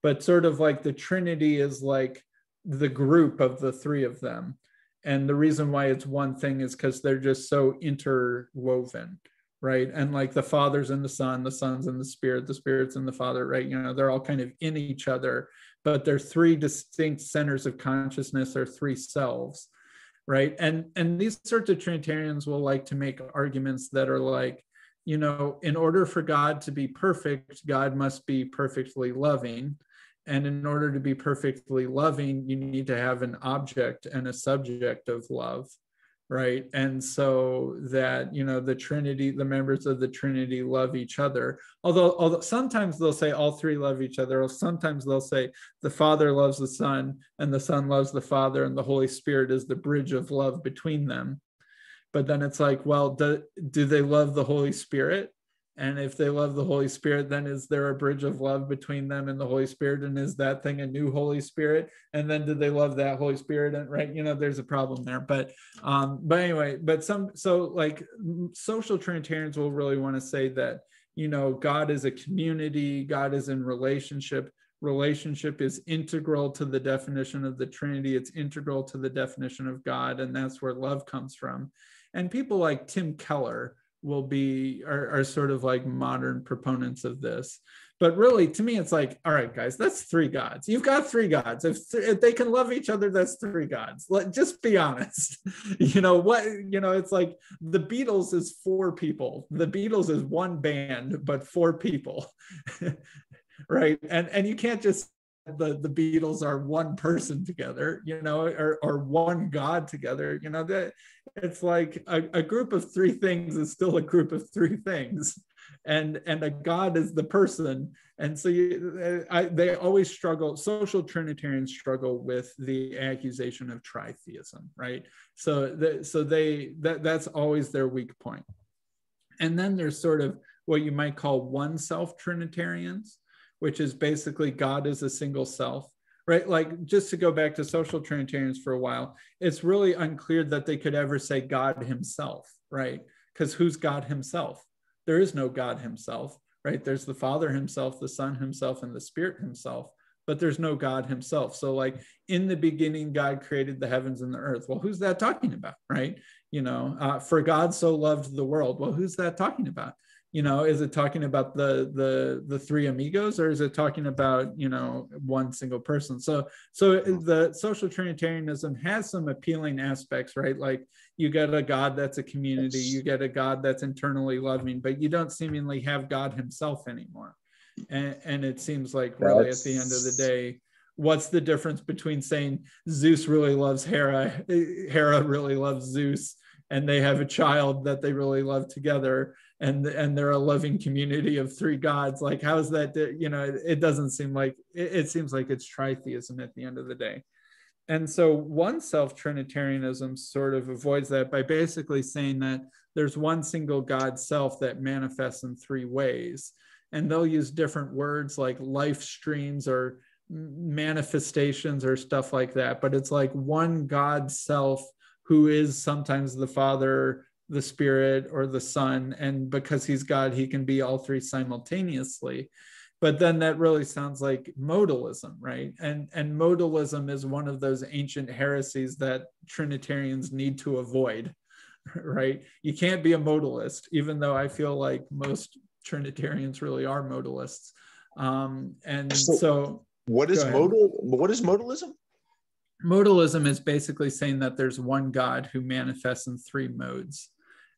But sort of like the Trinity is like the group of the three of them. And the reason why it's one thing is because they're just so interwoven, right? And like the Father's in the Son's in the Spirit's in the Father, right? They're all kind of in each other, but they're three distinct centers of consciousness, or three selves, right? And these sorts of Trinitarians will like to make arguments that are like, in order for God to be perfect, God must be perfectly loving. And in order to be perfectly loving, you need to have an object and a subject of love, right? And so that, the Trinity, the members of the Trinity love each other. Although sometimes they'll say all three love each other, or sometimes they'll say the Father loves the Son, and the Son loves the Father, and the Holy Spirit is the bridge of love between them. But then it's like, well, do they love the Holy Spirit? And if they love the Holy Spirit, then is there a bridge of love between them and the Holy Spirit? And is that thing a new Holy Spirit? And then do they love that Holy Spirit? And right, there's a problem there. But anyway, so like social Trinitarians will really want to say that, God is a community, God is in relationship. Relationship is integral to the definition of the Trinity. It's integral to the definition of God. And that's where love comes from. And people like Tim Keller are sort of like modern proponents of this. But really, to me, it's like, all right, guys, that's three gods. You've got three gods. If they can love each other, that's three gods. Just be honest. It's like the Beatles is four people. The Beatles is one band, but four people, right? And you can't just the Beatles are one person together, or one God together. That it's like a group of three things is still a group of three things, and a God is the person. And so they always struggle. Social Trinitarians struggle with the accusation of tritheism, right? So that's always their weak point. And then there's sort of what you might call one self Trinitarians, which is basically God is a single self, right? Like, just to go back to social Trinitarians for a while, it's really unclear that they could ever say God himself, right? Because who's God himself? There is no God himself, right? There's the Father himself, the Son himself, and the Spirit himself, but there's no God himself. So like, in the beginning, God created the heavens and the earth. Well, who's that talking about, right? For God so loved the world. Well, who's that talking about? Is it talking about the three amigos, or is it talking about, one single person? So the social Trinitarianism has some appealing aspects, right? Like, you get a God that's a community, you get a God that's internally loving, but you don't seemingly have God himself anymore. And it seems like, really, at the end of the day, what's the difference between saying Zeus really loves Hera, Hera really loves Zeus, and they have a child that they really love together, and they're a loving community of three gods? Like, how is that? It doesn't seem like it seems like it's tritheism at the end of the day. And so one self-Trinitarianism sort of avoids that by basically saying that there's one single God self that manifests in three ways. And they'll use different words like life streams or manifestations or stuff like that. But it's like one God self who is sometimes the Father, the Spirit, or the Son. And because he's God, he can be all three simultaneously. But then that really sounds like modalism, right? And modalism is one of those ancient heresies that Trinitarians need to avoid, right? You can't be a modalist, even though I feel like most Trinitarians really are modalists. So what is modalism? Modalism is basically saying that there's one God who manifests in three modes.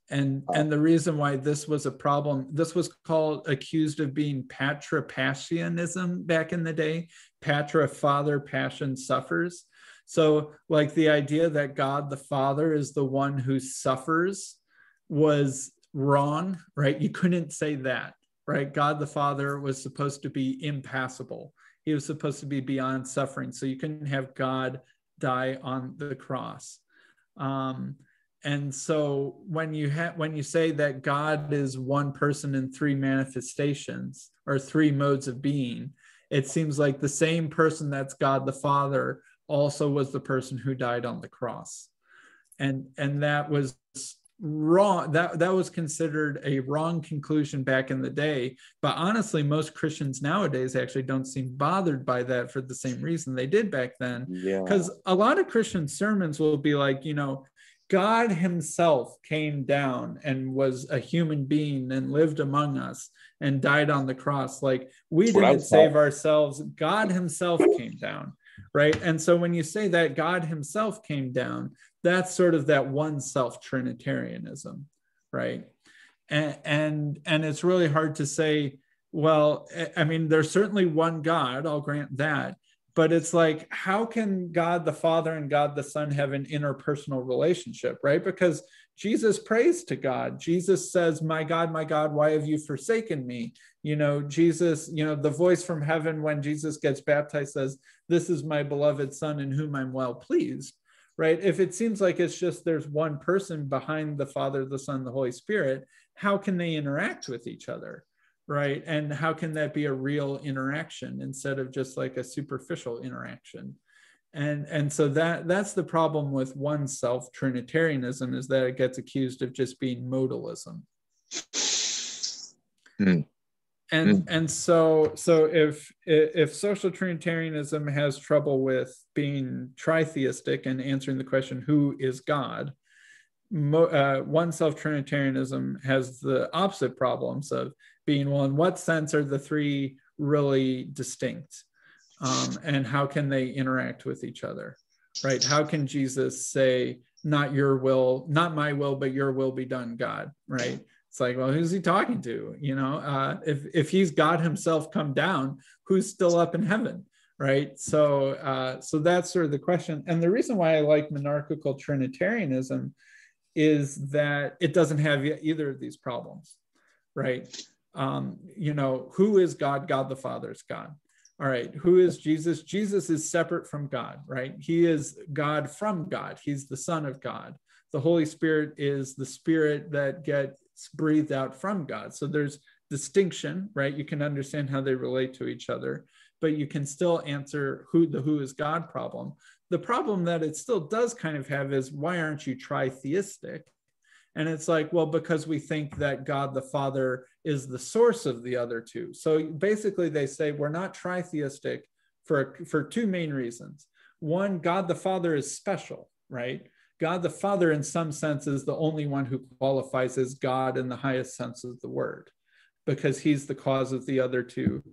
And the reason why this was a problem, this was accused of being patripassianism back in the day. Patra, father, passion, suffers. So like, the idea that God the Father is the one who suffers was wrong, right? You couldn't say that, right? God the Father was supposed to be impassible. He was supposed to be beyond suffering. So you couldn't have God die on the cross. And so when you say that God is one person in three manifestations or three modes of being, it seems like the same person that's God the Father also was the person who died on the cross. And that was wrong. That was considered a wrong conclusion back in the day. But honestly, most Christians nowadays actually don't seem bothered by that for the same reason they did back then. Because a lot of Christian sermons will be like, God himself came down and was a human being and lived among us and died on the cross. Like, we didn't save ourselves. God himself came down, right? And so when you say that God himself came down, that's sort of that one self-Trinitarianism, right? And it's really hard to say, well, I mean, there's certainly one God, I'll grant that. But it's like, how can God the Father and God the Son have an interpersonal relationship, right? Because Jesus prays to God. Jesus says, my God, why have you forsaken me? Jesus, the voice from heaven when Jesus gets baptized says, this is my beloved Son in whom I'm well pleased, right? If it seems like it's just there's one person behind the Father, the Son, the Holy Spirit, how can they interact with each other? Right. And how can that be a real interaction instead of just like a superficial interaction? And so that's the problem with one self-Trinitarianism, is that it gets accused of just being modalism. And so if social Trinitarianism has trouble with being tritheistic and answering the question, who is God? One self-Trinitarianism has the opposite problems of being, well, in what sense are the three really distinct? And how can they interact with each other, right? How can Jesus say, not your will, not my will, but your will be done, God, right? It's like, well, who's he talking to? If he's God himself come down, who's still up in heaven, right? So that's sort of the question. And the reason why I like monarchical Trinitarianism is that it doesn't have either of these problems, right? Who is God? God the Father is God. All right, who is Jesus? Jesus is separate from God, right? He is God from God. He's the Son of God. The Holy Spirit is the Spirit that gets breathed out from God. So there's distinction, right? You can understand how they relate to each other, but you can still answer who is God problem. The problem that it still does kind of have is, why aren't you tritheistic? And it's like, well, because we think that God the Father is the source of the other two. So basically they say we're not tritheistic for two main reasons. One, God the Father is special, right? God the Father in some sense is the only one who qualifies as God in the highest sense of the word, because he's the cause of the other two.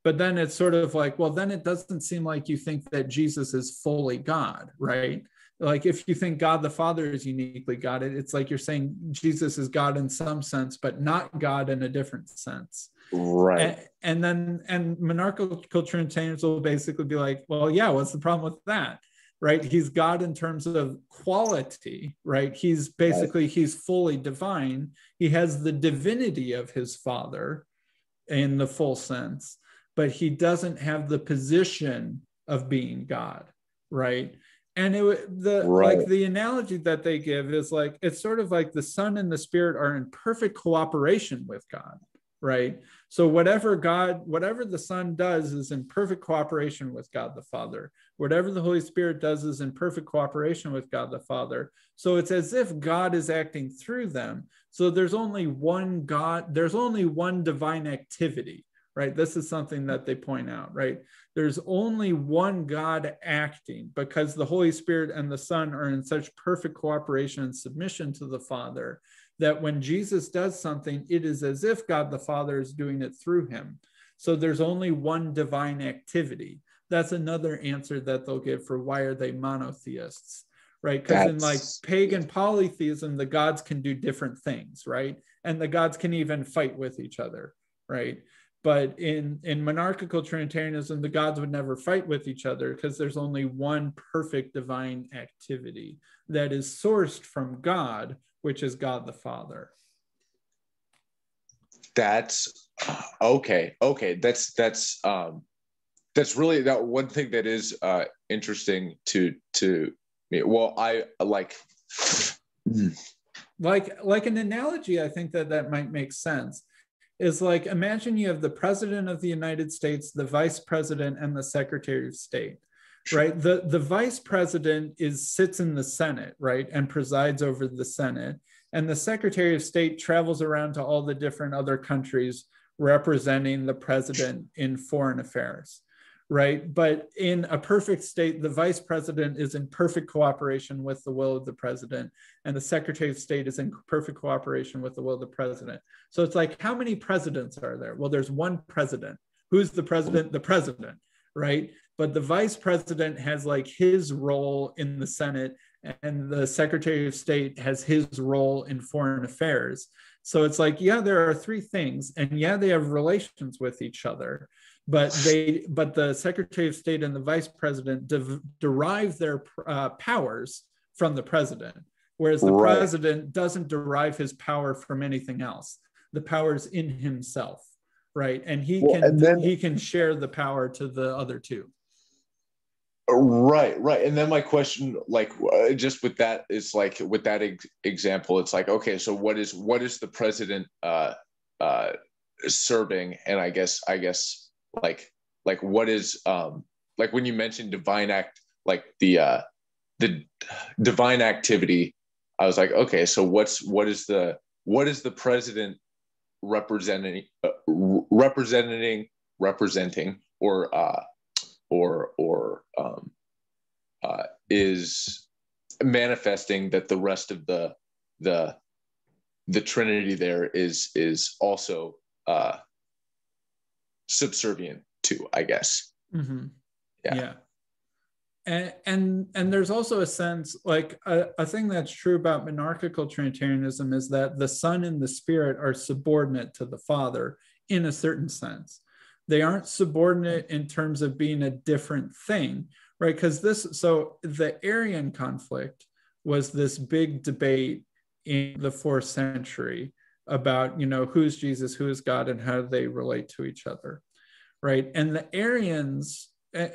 But then it's sort of like, well, then it doesn't seem like you think that Jesus is fully God, right? Like if you think God the Father is uniquely God, it's like you're saying Jesus is God in some sense, but not God in a different sense. Right. And monarchical Trinitarians will basically be like, well, yeah, what's the problem with that? Right? He's God in terms of quality, right? He's basically, he's fully divine. He has the divinity of his Father in the full sense, but he doesn't have the position of being God, right? And like the analogy that they give is like, it's sort of like the Son and the Spirit are in perfect cooperation with God, right? So whatever the Son does is in perfect cooperation with God the Father. Whatever the Holy Spirit does is in perfect cooperation with God the Father. So it's as if God is acting through them. So there's only one God, there's only one divine activity, right? This is something that they point out, right? There's only one God acting, because the Holy Spirit and the Son are in such perfect cooperation and submission to the Father that when Jesus does something, it is as if God the Father is doing it through him. So there's only one divine activity. That's another answer that they'll give for why are they monotheists, right? Because in like pagan polytheism, the gods can do different things, right? And the gods can even fight with each other, right? But in monarchical Trinitarianism, the gods would never fight with each other because there's only one perfect divine activity that is sourced from God, which is God the Father. That's okay. That's really that one thing that is interesting to me. Well, I like an analogy. I think that might make sense. Is like, imagine you have the President of the United States, the Vice President, and the Secretary of State, right? The Vice President sits in the Senate, right, and presides over the Senate. And the Secretary of State travels around to all the different other countries representing the President in foreign affairs, right? But in a perfect state, the Vice President is in perfect cooperation with the will of the President, and the Secretary of State is in perfect cooperation with the will of the President. So it's like, how many presidents are there? Well, there's one president. Who's the president? The president, right? But the Vice President has like his role in the Senate, and the Secretary of State has his role in foreign affairs. So it's like, yeah, there are three things, and yeah, they have relations with each other. But the Secretary of State and the Vice President derive their powers from the President, whereas the President doesn't derive his power from anything else. The power's in himself, right? And he can share the power to the other two. Right. And then my question, like, just with that, is like, with that example, it's like, okay, so what is the President serving? And I guess like what is like when you mentioned divine act, like the divine activity, I was like, okay, so what is the President representing or is manifesting that the rest of the Trinity there is also subservient to, I guess. Mm-hmm. Yeah. And there's also a sense, like a thing that's true about monarchical Trinitarianism is that the Son and the Spirit are subordinate to the Father in a certain sense. They aren't subordinate in terms of being a different thing, right? Because the Arian conflict was this big debate in the 4th century about, who's Jesus, who is God, and how do they relate to each other, right? And the Arians,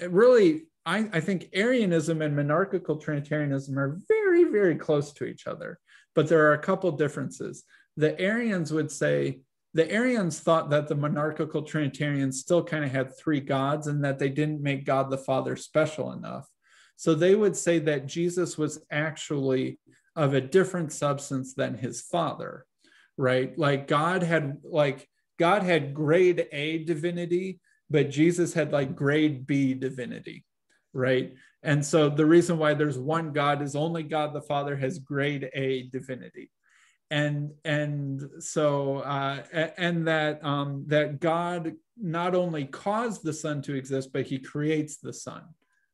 really, I think Arianism and monarchical Trinitarianism are very, very close to each other, but there are a couple differences. The Arians would say the Arians thought that the monarchical Trinitarians still kind of had three gods and that they didn't make God the Father special enough. So they would say that Jesus was actually of a different substance than his Father, right? Like God had grade A divinity, but Jesus had like grade B divinity, right? And so the reason why there's one God is only God the Father has grade A divinity. And so that God not only caused the Son to exist, but he creates the Son,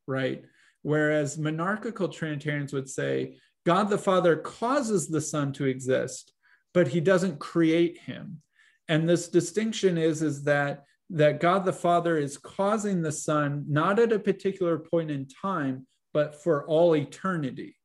right? Whereas monarchical Trinitarians would say God the Father causes the Son to exist, but he doesn't create him. And this distinction is that God the Father is causing the Son not at a particular point in time, but for all eternity,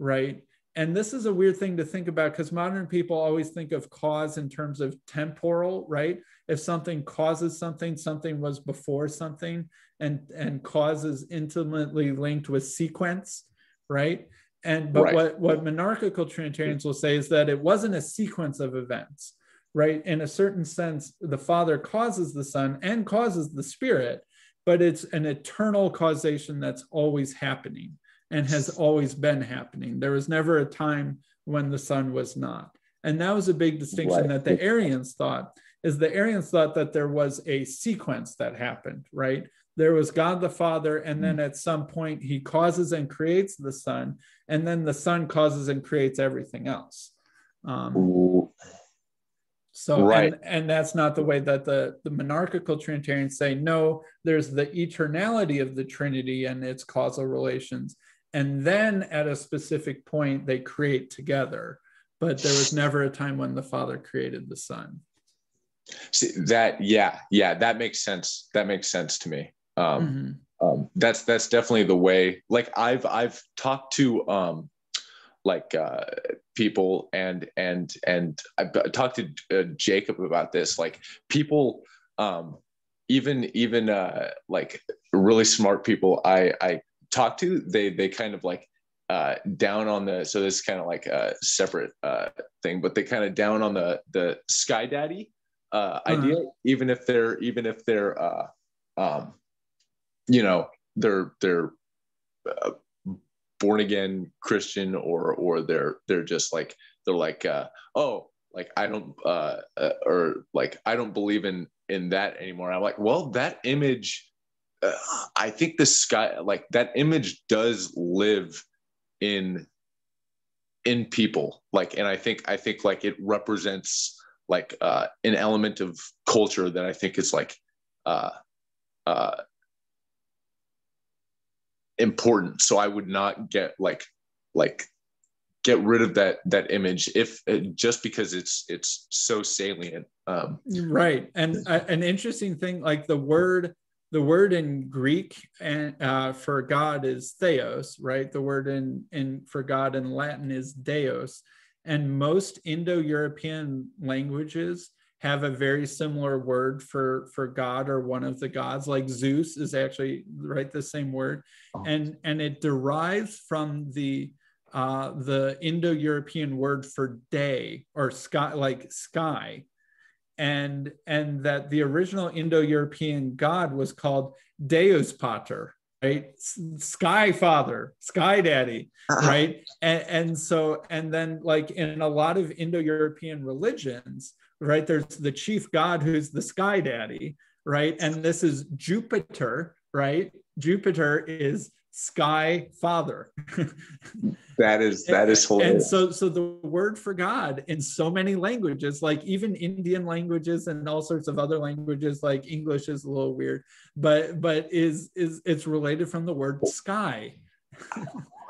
right? And this is a weird thing to think about because modern people always think of cause in terms of temporal, right? If something causes something, something was before something, and cause is intimately linked with sequence, right? But right. What monarchical Trinitarians will say is that it wasn't a sequence of events, right? In a certain sense, the Father causes the Son and causes the Spirit, but it's an eternal causation that's always happening and has always been happening. There was never a time when the Son was not. And that was a big distinction that the Arians thought, is the Arians thought that there was a sequence that happened, right? There was God the Father, and then at some point he causes and creates the Son, and then the Son causes and creates everything else. So, right. and that's not the way that the monarchical Trinitarians say. No, there's the eternality of the Trinity and its causal relations. And then at a specific point, they create together. But there was never a time when the Father created the Son. See, that makes sense. That makes sense to me. That's definitely the way. Like I've talked to people and I've talked to Jacob about this. Like people, even like really smart people I talk to, they kind of like down on the, so this is kind of like a separate thing, but they kind of down on the Sky Daddy idea, even if they're you know, they're born again Christian, or they're just like, they're like oh, like I don't or like I don't believe in that anymore. I'm like, well, that image, I think the sky, like that image does live in people, like, and I think like it represents like an element of culture that I think is like important. So I would not get rid of that image if just because it's so salient. Right. And an interesting thing, like the word in Greek and for God is theos, right? The word in for God in Latin is deus. And most Indo-European languages have a very similar word for God or one of the gods. Like Zeus is actually, right, the same word. And it derives from the Indo-European word for day or sky, like sky. And that the original Indo-European god was called Deus Pater, right? Sky Father, Sky Daddy, right? And then like in a lot of Indo-European religions, right, there's the chief god who's the Sky Daddy, right? And this is Jupiter, right? Jupiter is Sky Father. That is hilarious. And so the word for God in so many languages, like even Indian languages and all sorts of other languages, like English is a little weird, but is it's related from the word sky.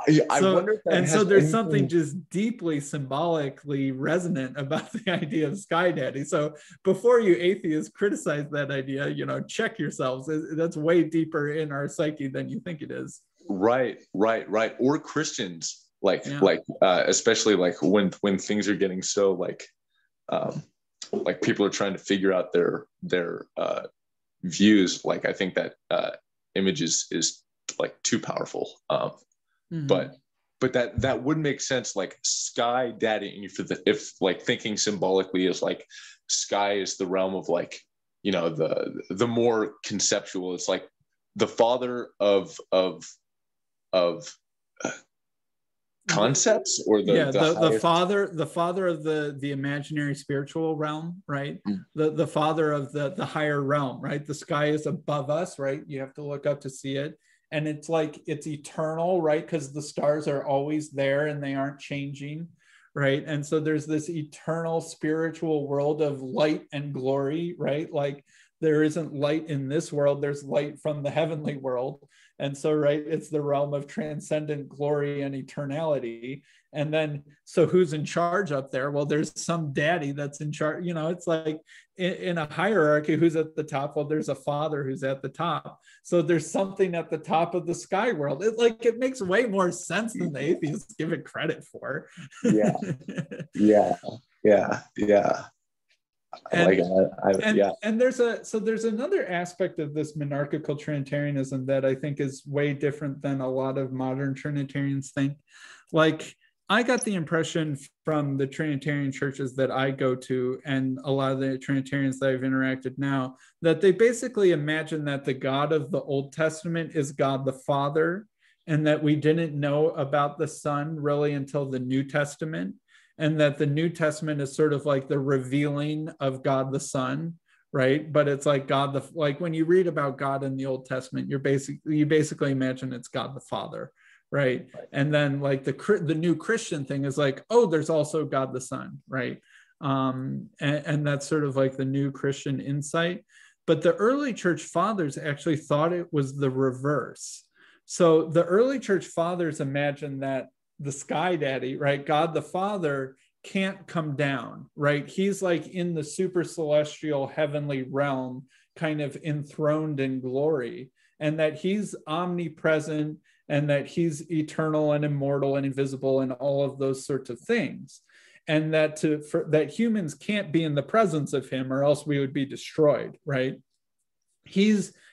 I wonder if that so there's something just deeply symbolically resonant about the idea of Sky Daddy. So before you atheists criticize that idea, check yourselves. That's way deeper in our psyche than you think it is. Right. Or Christians, especially like when things are getting so like people are trying to figure out their views. Like I think that image is like too powerful. But but that would make sense, like sky daddy, if like thinking symbolically is like sky is the realm of like, you know, the more conceptual. It's like the father of concepts, or the father of the imaginary spiritual realm, right? The father of the higher realm, right? The sky is above us, right? You have to look up to see it, and it's like it's eternal, right? Because the stars are always there and they aren't changing, right? And so there's this eternal spiritual world of light and glory, right? Like there isn't light in this world, there's light from the heavenly world. And so, right, it's the realm of transcendent glory and eternality. And then, so who's in charge up there? Well, there's some daddy that's in charge. You know, it's like in a hierarchy, who's at the top? Well, there's a father who's at the top. So there's something at the top of the sky world. It makes way more sense than the atheists give it credit for. Yeah. And there's another aspect of this monarchical Trinitarianism that I think is way different than a lot of modern Trinitarians think. Like, I got the impression from the Trinitarian churches that I go to and a lot of the Trinitarians that I've interacted now, that they basically imagine that the God of the Old Testament is God the Father, and that we didn't know about the Son really until the New Testament, and that the New Testament is sort of like the revealing of God the Son, right? But it's like like when you read about God in the Old Testament, you basically imagine it's God the Father, right? And then like the new Christian thing is like, oh, there's also God the Son, right? And that's sort of like the new Christian insight. But the early church fathers actually thought it was the reverse. So the early church fathers imagined that the sky daddy, right, God the Father, can't come down, right? He's like in the super celestial heavenly realm, kind of enthroned in glory, and that he's omnipresent, and that he's eternal and immortal and invisible and all of those sorts of things. And that that humans can't be in the presence of him or else we would be destroyed, right?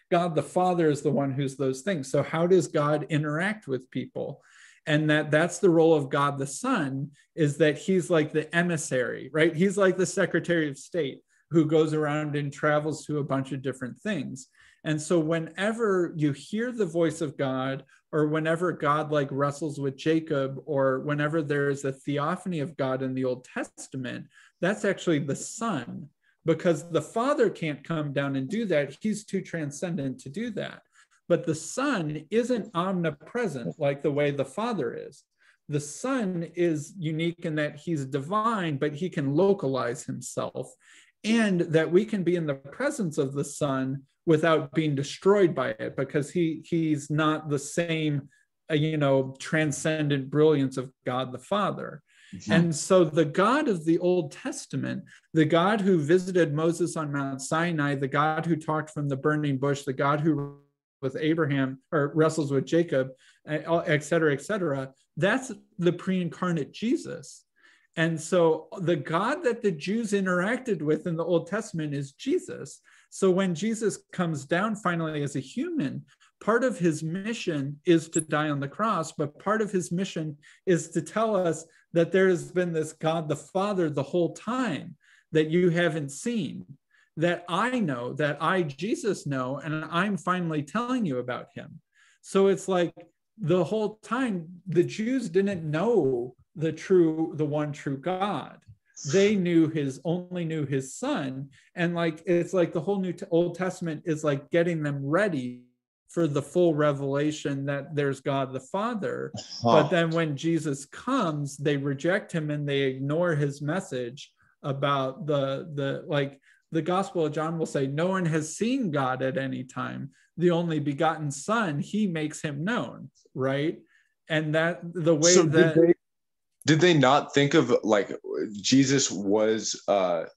God the Father is the one who's those things. So how does God interact with people? And that's the role of God the Son, is that he's like the emissary, right? He's like the Secretary of State who goes around and travels to a bunch of different things. And so whenever you hear the voice of God, or whenever God like wrestles with Jacob, or whenever there is a theophany of God in the Old Testament, that's actually the Son, because the Father can't come down and do that. He's too transcendent to do that. But the Son isn't omnipresent like the way the Father is. The Son is unique in that he's divine, but he can localize himself, and that we can be in the presence of the Son without being destroyed by it, because he's not the same, transcendent brilliance of God the Father. Mm-hmm. And so the God of the Old Testament, the God who visited Moses on Mount Sinai, the God who talked from the burning bush, the God who with Abraham or wrestles with Jacob, et cetera, that's the pre-incarnate Jesus. And so the God that the Jews interacted with in the Old Testament is Jesus. So when Jesus comes down finally as a human, part of his mission is to die on the cross, but part of his mission is to tell us that there has been this God the Father the whole time that you haven't seen, that I know, that I, Jesus, know, and I'm finally telling you about him. So it's like the whole time the Jews didn't know the one true God. They only knew his Son. And like, it's like the whole Old Testament is like getting them ready for the full revelation that there's God the Father. But then when Jesus comes, they reject him and they ignore his message about the Gospel of John will say, no one has seen God at any time. The only begotten Son, he makes him known, right? And that the way that... Did they not think of like Jesus was okay,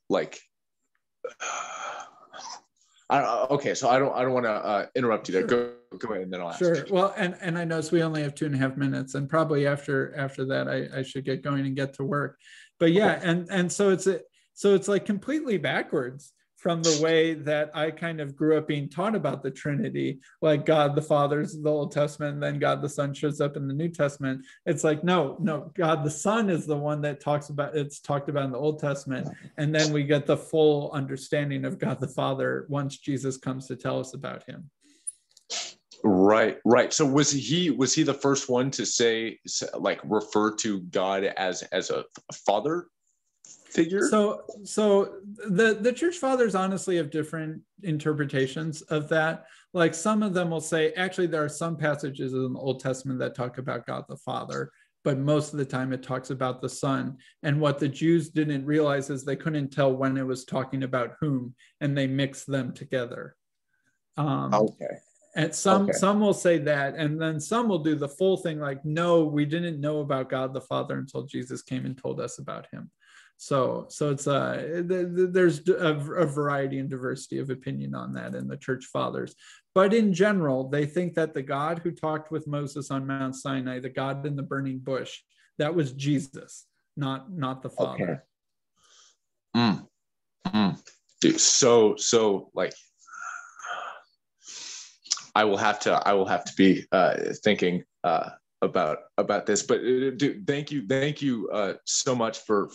so I don't want to interrupt you there. Sure. Go ahead, and then I'll ask. Sure. Well, and I notice we only have 2.5 minutes, and probably after that I should get going and get to work. But yeah, okay. and so it's like completely backwards from the way that I kind of grew up being taught about the Trinity, like God the Father's the Old Testament, and then God the Son shows up in the New Testament. It's like, no, God the Son is the one that it's talked about in the Old Testament. And then we get the full understanding of God the Father once Jesus comes to tell us about him. Right. So was he the first one to say, like, refer to God as a father figure? So the church fathers honestly have different interpretations of that. Like, some of them will say, actually, there are some passages in the Old Testament that talk about God the Father, but most of the time it talks about the Son. And what the Jews didn't realize is they couldn't tell when it was talking about whom, and they mixed them together. Okay. And some will say that, and then some will do the full thing, like, no, we didn't know about God the Father until Jesus came and told us about him. So it's there's a variety and diversity of opinion on that in the church fathers. But in general, they think that the God who talked with Moses on Mount Sinai, the God in the burning bush, that was Jesus, not the Father. Dude, so like, I will have to be thinking about this, but dude, thank you so much for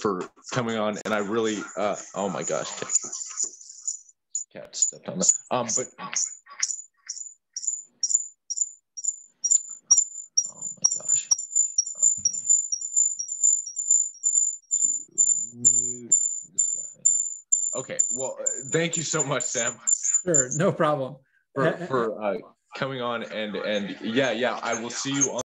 coming on, and I really oh my gosh, cat stepped on that. But oh my gosh, to mute this guy. Okay, well, thank you so much, Sam. Sure, no problem. For coming on, and yeah, I will see you on